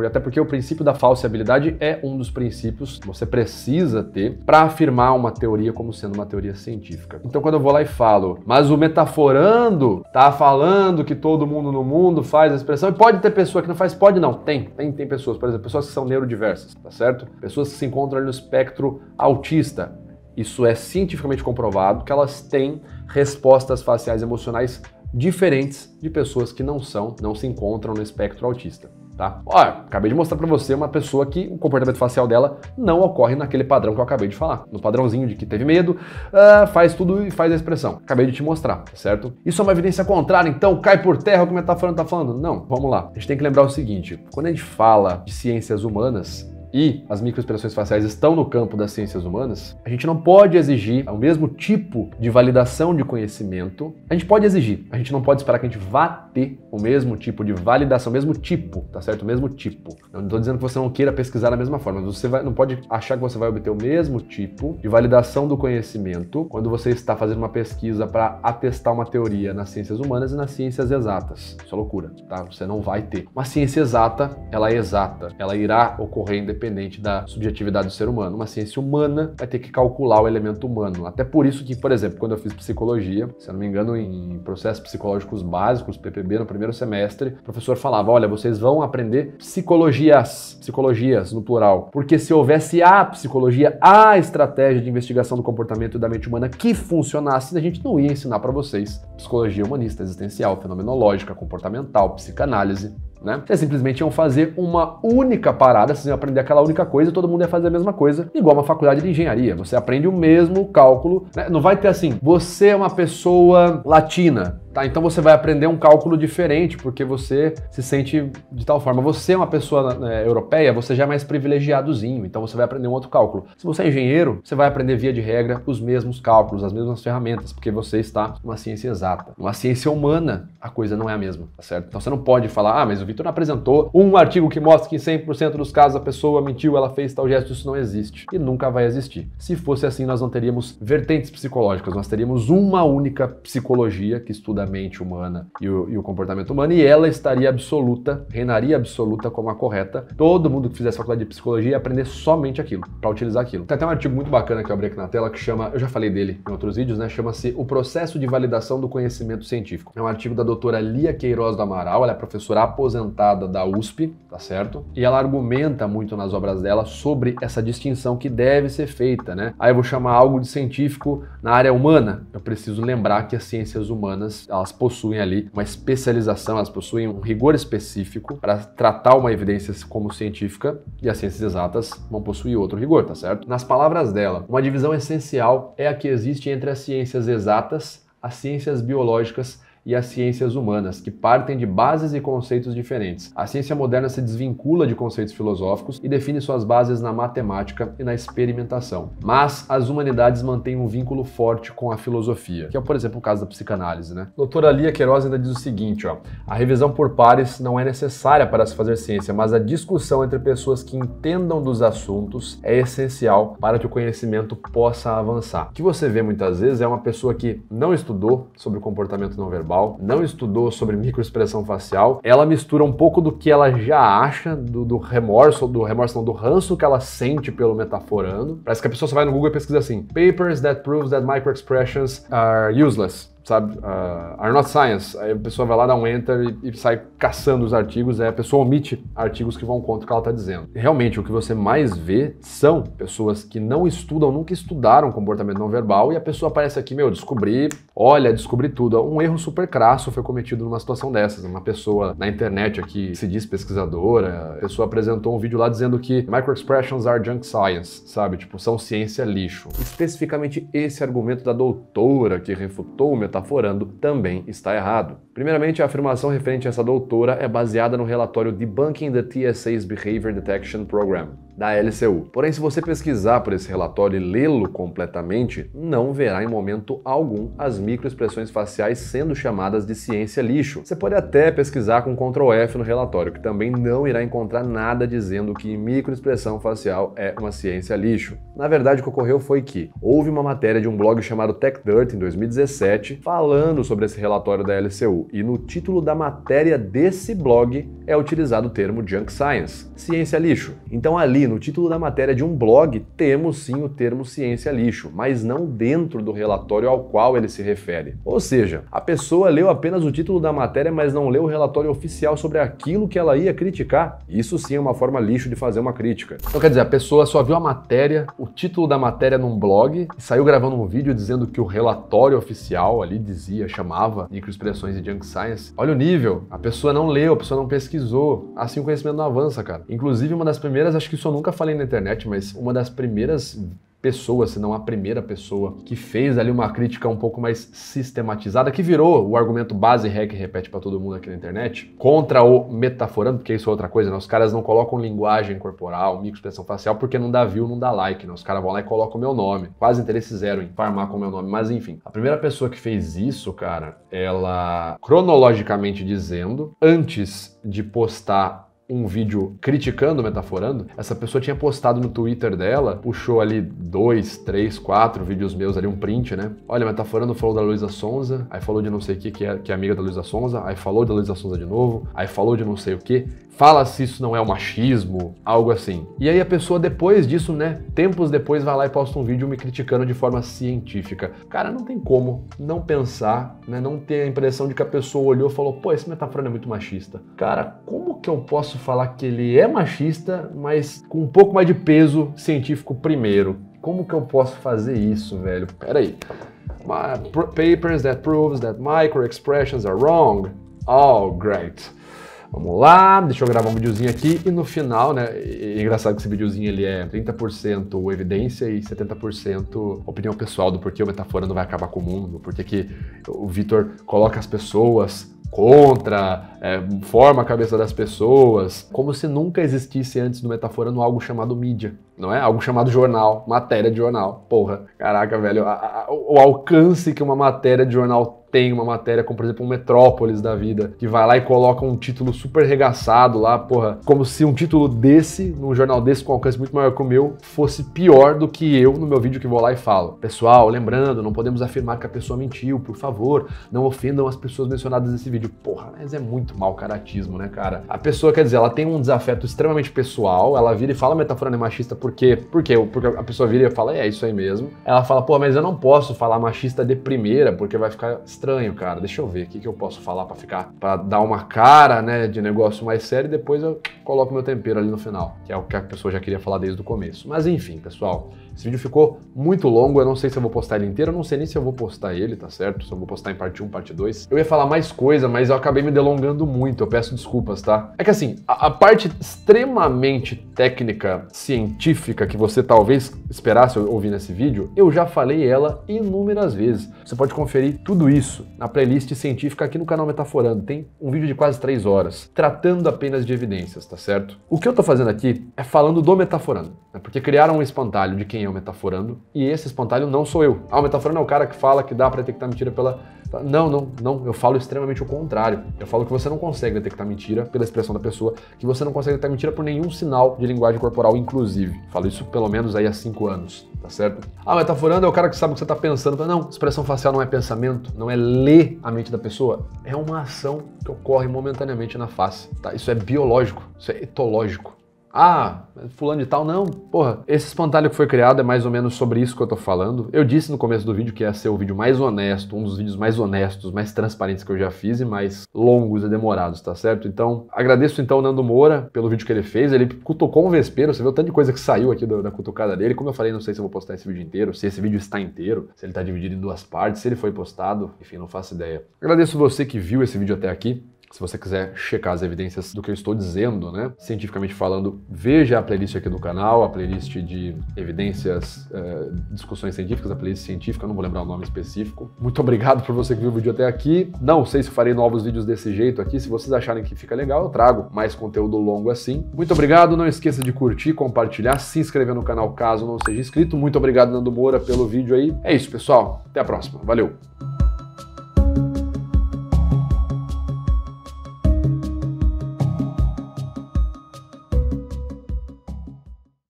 até porque o princípio da falseabilidade é um dos princípios que você precisa ter para afirmar uma teoria como sendo uma teoria científica. Então quando eu vou lá e falo, mas o metaforando tá falando que todo mundo no mundo faz a expressão, e pode ter pessoa que não faz, pode não, tem pessoas, por exemplo, pessoas que são neurodiversas, tá certo? Pessoas que se encontram ali no espectro autista. Isso é cientificamente comprovado que elas têm respostas faciais emocionais diferentes de pessoas que não se encontram no espectro autista, tá? Olha, acabei de mostrar pra você uma pessoa que o comportamento facial dela não ocorre naquele padrão que eu acabei de falar, no padrãozinho de que teve medo, faz tudo e faz a expressão. Acabei de te mostrar, certo? Isso é uma evidência contrária, então cai por terra o que o metaforando tá falando? Não, vamos lá. A gente tem que lembrar o seguinte, quando a gente fala de ciências humanas, e as microexpressões faciais estão no campo das ciências humanas, a gente não pode exigir o mesmo tipo de validação de conhecimento. A gente pode exigir, a gente não pode esperar que a gente vá ter o mesmo tipo de validação, o mesmo tipo, tá certo? O mesmo tipo. Eu não estou dizendo que você não queira pesquisar da mesma forma, mas você não pode achar que você vai obter o mesmo tipo de validação do conhecimento quando você está fazendo uma pesquisa para atestar uma teoria nas ciências humanas e nas ciências exatas. Isso é loucura, tá? Você não vai ter. Uma ciência exata, ela é exata, ela irá ocorrer independente da subjetividade do ser humano. Uma ciência humana vai ter que calcular o elemento humano. Até por isso que, por exemplo, quando eu fiz psicologia, se eu não me engano, em processos psicológicos básicos, PPB, no primeiro semestre, o professor falava, olha, vocês vão aprender psicologias no plural, porque se houvesse a psicologia, a estratégia de investigação do comportamento e da mente humana que funcionasse, a gente não ia ensinar para vocês psicologia humanista, existencial, fenomenológica, comportamental, psicanálise, né? Vocês simplesmente iam fazer uma única parada, vocês iam aprender aquela única coisa e todo mundo ia fazer a mesma coisa, igual uma faculdade de engenharia. Você aprende o mesmo cálculo, né? Não vai ter assim, você é uma pessoa latina, tá? Então você vai aprender um cálculo diferente porque você se sente de tal forma. Você é uma pessoa europeia, você já é mais privilegiadozinho, então você vai aprender um outro cálculo. Se você é engenheiro, você vai aprender via de regra os mesmos cálculos, as mesmas ferramentas, porque você está numa ciência exata. Numa ciência humana, a coisa não é a mesma, tá certo? Então você não pode falar, mas o Vitor não apresentou um artigo que mostra que em 100% dos casos a pessoa mentiu, ela fez tal gesto. Isso não existe e nunca vai existir. Se fosse assim, nós não teríamos vertentes psicológicas, nós teríamos uma única psicologia que estuda a mente humana e o comportamento humano, e ela estaria absoluta, reinaria absoluta como a correta. Todo mundo que fizesse faculdade de psicologia ia aprender somente aquilo, para utilizar aquilo. Tem até um artigo muito bacana que eu abri aqui na tela que chama, eu já falei dele em outros vídeos, né? Chama-se O Processo de Validação do Conhecimento Científico. É um artigo da doutora Lia Queiroz do Amaral, ela é professora aposentada da USP, tá certo? E ela argumenta muito nas obras dela sobre essa distinção que deve ser feita, né? Aí eu vou chamar algo de científico na área humana. Eu preciso lembrar que as ciências humanas, elas possuem ali uma especialização, elas possuem um rigor específico para tratar uma evidência como científica, e as ciências exatas vão possuir outro rigor, tá certo? Nas palavras dela, uma divisão essencial é a que existe entre as ciências exatas, as ciências biológicas e as ciências humanas, que partem de bases e conceitos diferentes. A ciência moderna se desvincula de conceitos filosóficos e define suas bases na matemática e na experimentação. Mas as humanidades mantêm um vínculo forte com a filosofia, que é, por exemplo, o caso da psicanálise, né? A doutora Lia Queiroz ainda diz o seguinte, ó, a revisão por pares não é necessária para se fazer ciência, mas a discussão entre pessoas que entendam dos assuntos é essencial para que o conhecimento possa avançar. O que você vê muitas vezes é uma pessoa que não estudou sobre o comportamento não verbal, não estudou sobre microexpressão facial, ela mistura um pouco do que ela já acha, do ranço que ela sente pelo metaforando. Parece que a pessoa só vai no Google e pesquisa assim, papers that prove that microexpressions are useless. sabe? Are not science. Aí a pessoa vai lá, dá um enter e sai caçando os artigos, aí a pessoa omite artigos que vão contra o que ela está dizendo. E realmente, o que você mais vê são pessoas que não estudam, nunca estudaram comportamento não verbal, e a pessoa aparece aqui, meu, descobri tudo. Um erro super crasso foi cometido numa situação dessas. Uma pessoa na internet aqui, se diz pesquisadora, a pessoa apresentou um vídeo lá dizendo que microexpressions are junk science, sabe? Tipo, são ciência lixo. Especificamente esse argumento da doutora que refutou o Metaforando também está errado. Primeiramente, a afirmação referente a essa doutora é baseada no relatório Debunking the TSA's Behavior Detection Program, da LCU. Porém, se você pesquisar por esse relatório e lê-lo completamente, não verá em momento algum as microexpressões faciais sendo chamadas de ciência lixo. Você pode até pesquisar com Ctrl F no relatório, que também não irá encontrar nada dizendo que microexpressão facial é uma ciência lixo. Na verdade, o que ocorreu foi que houve uma matéria de um blog chamado TechDirt em 2017 falando sobre esse relatório da LCU, e no título da matéria desse blog é utilizado o termo junk science, ciência lixo. Então ali, no título da matéria de um blog, temos sim o termo ciência lixo, mas não dentro do relatório ao qual ele se refere. Ou seja, a pessoa leu apenas o título da matéria, mas não leu o relatório oficial sobre aquilo que ela ia criticar. Isso sim é uma forma lixo de fazer uma crítica. Então quer dizer, a pessoa só viu a matéria, o título da matéria num blog, e saiu gravando um vídeo dizendo que o relatório oficial ali chamava microexpressões de junk science. Olha o nível, a pessoa não leu, a pessoa não pesquisou, assim o conhecimento não avança, cara. Inclusive uma das primeiras, acho que isso eu nunca falei na internet, mas uma das primeiras pessoa, se não a primeira pessoa, que fez ali uma crítica um pouco mais sistematizada, que virou o argumento base ré que repete pra todo mundo aqui na internet, contra o Metaforando, porque isso é outra coisa, né? Os caras não colocam linguagem corporal, microexpressão facial, porque não dá view, não dá like, né? Os caras vão lá e colocam o meu nome. Quase interesse zero em farmar com o meu nome, mas enfim. A primeira pessoa que fez isso, cara, ela, cronologicamente dizendo, antes de postar um vídeo criticando o Metaforando, essa pessoa tinha postado no Twitter dela, puxou ali 2, 3, 4 vídeos meus ali, um print, né? Olha, Metaforando falou da Luísa Sonza, aí falou de não sei o que é amiga da Luísa Sonza, aí falou da Luísa Sonza de novo, aí falou de não sei o que. Fala se isso não é o machismo, algo assim. E aí a pessoa depois disso, né, tempos depois vai lá e posta um vídeo me criticando de forma científica. Cara, não tem como não pensar, né, não ter a impressão de que a pessoa olhou e falou, pô, esse Metaforando é muito machista. Cara, como que eu posso falar que ele é machista, mas com um pouco mais de peso científico primeiro? Como que eu posso fazer isso, velho? Pera aí. Papers that proves that microexpressions are wrong. Oh, great. Vamos lá, deixa eu gravar um videozinho aqui e no final, né, é engraçado que esse videozinho ele é 30% evidência e 70% opinião pessoal do porquê o Metaforando vai acabar com o mundo, porque que o Vitor coloca as pessoas contra, forma a cabeça das pessoas, como se nunca existisse antes do Metaforando algo chamado mídia, não é? Algo chamado jornal, matéria de jornal. Porra, caraca, velho, o alcance que uma matéria de jornal tem, uma matéria como, por exemplo, um Metrópolis da vida, que vai lá e coloca um título super regaçado lá, porra, como se um título desse, num jornal desse com alcance muito maior que o meu, fosse pior do que eu no meu vídeo que vou lá e falo. Pessoal, lembrando, não podemos afirmar que a pessoa mentiu, por favor, não ofendam as pessoas mencionadas nesse vídeo. Porra, mas é muito mau caratismo, né, cara? A pessoa, quer dizer, ela tem um desafeto extremamente pessoal, ela vira e fala Metaforando é machista porque a pessoa vira e fala, é isso aí mesmo. Ela fala, pô, mas eu não posso falar machista de primeira, porque vai ficar estranho, cara. Deixa eu ver o que eu posso falar pra dar uma cara, né, de negócio mais sério, e depois eu coloco meu tempero ali no final, que é o que a pessoa já queria falar desde o começo. Mas enfim, pessoal, esse vídeo ficou muito longo, eu não sei se eu vou postar ele inteiro, eu não sei nem se eu vou postar ele, tá certo? Se eu vou postar em parte 1, parte 2. Eu ia falar mais coisa, mas eu acabei me delongando muito, eu peço desculpas, tá? É que assim, a parte extremamente técnica, científica, que você talvez esperasse ouvir nesse vídeo, eu já falei ela inúmeras vezes. Você pode conferir tudo isso na playlist científica aqui no canal Metaforando. Tem um vídeo de quase 3 horas, tratando apenas de evidências, tá certo? O que eu tô fazendo aqui é falando do Metaforando, né? Porque criaram um espantalho de quem é o Metaforando, e esse espantalho não sou eu. Ah, o Metaforando é o cara que fala que dá pra detectar mentira pela... Não, eu falo extremamente o contrário. Eu falo que você não consegue detectar mentira pela expressão da pessoa, que você não consegue detectar mentira por nenhum sinal de linguagem corporal, inclusive. Falo isso pelo menos aí há 5 anos, tá certo? Ah, o Metaforando é o cara que sabe o que você tá pensando. Não, expressão facial não é pensamento, não é ler a mente da pessoa, é uma ação que ocorre momentaneamente na face, tá? Isso é biológico, isso é etológico. Ah, fulano de tal, não. Porra, esse espantalho que foi criado é mais ou menos sobre isso que eu tô falando. Eu disse no começo do vídeo que ia ser o vídeo mais honesto, um dos vídeos mais honestos, mais transparentes que eu já fiz e mais longos e demorados, tá certo? Então, agradeço então o Nando Moura pelo vídeo que ele fez. Ele cutucou um vespeiro, você viu o tanto de coisa que saiu aqui da cutucada dele. Como eu falei, não sei se eu vou postar esse vídeo inteiro, se esse vídeo está inteiro, se ele tá dividido em 2 partes, se ele foi postado, enfim, não faço ideia. Agradeço você que viu esse vídeo até aqui. Se você quiser checar as evidências do que eu estou dizendo, né, cientificamente falando, veja a playlist aqui do canal, a playlist de evidências, discussões científicas, a playlist científica, não vou lembrar o nome específico. Muito obrigado por você que viu o vídeo até aqui. Não sei se farei novos vídeos desse jeito aqui. Se vocês acharem que fica legal, eu trago mais conteúdo longo assim. Muito obrigado. Não esqueça de curtir, compartilhar, se inscrever no canal caso não seja inscrito. Muito obrigado, Nando Moura, pelo vídeo aí. É isso, pessoal. Até a próxima. Valeu!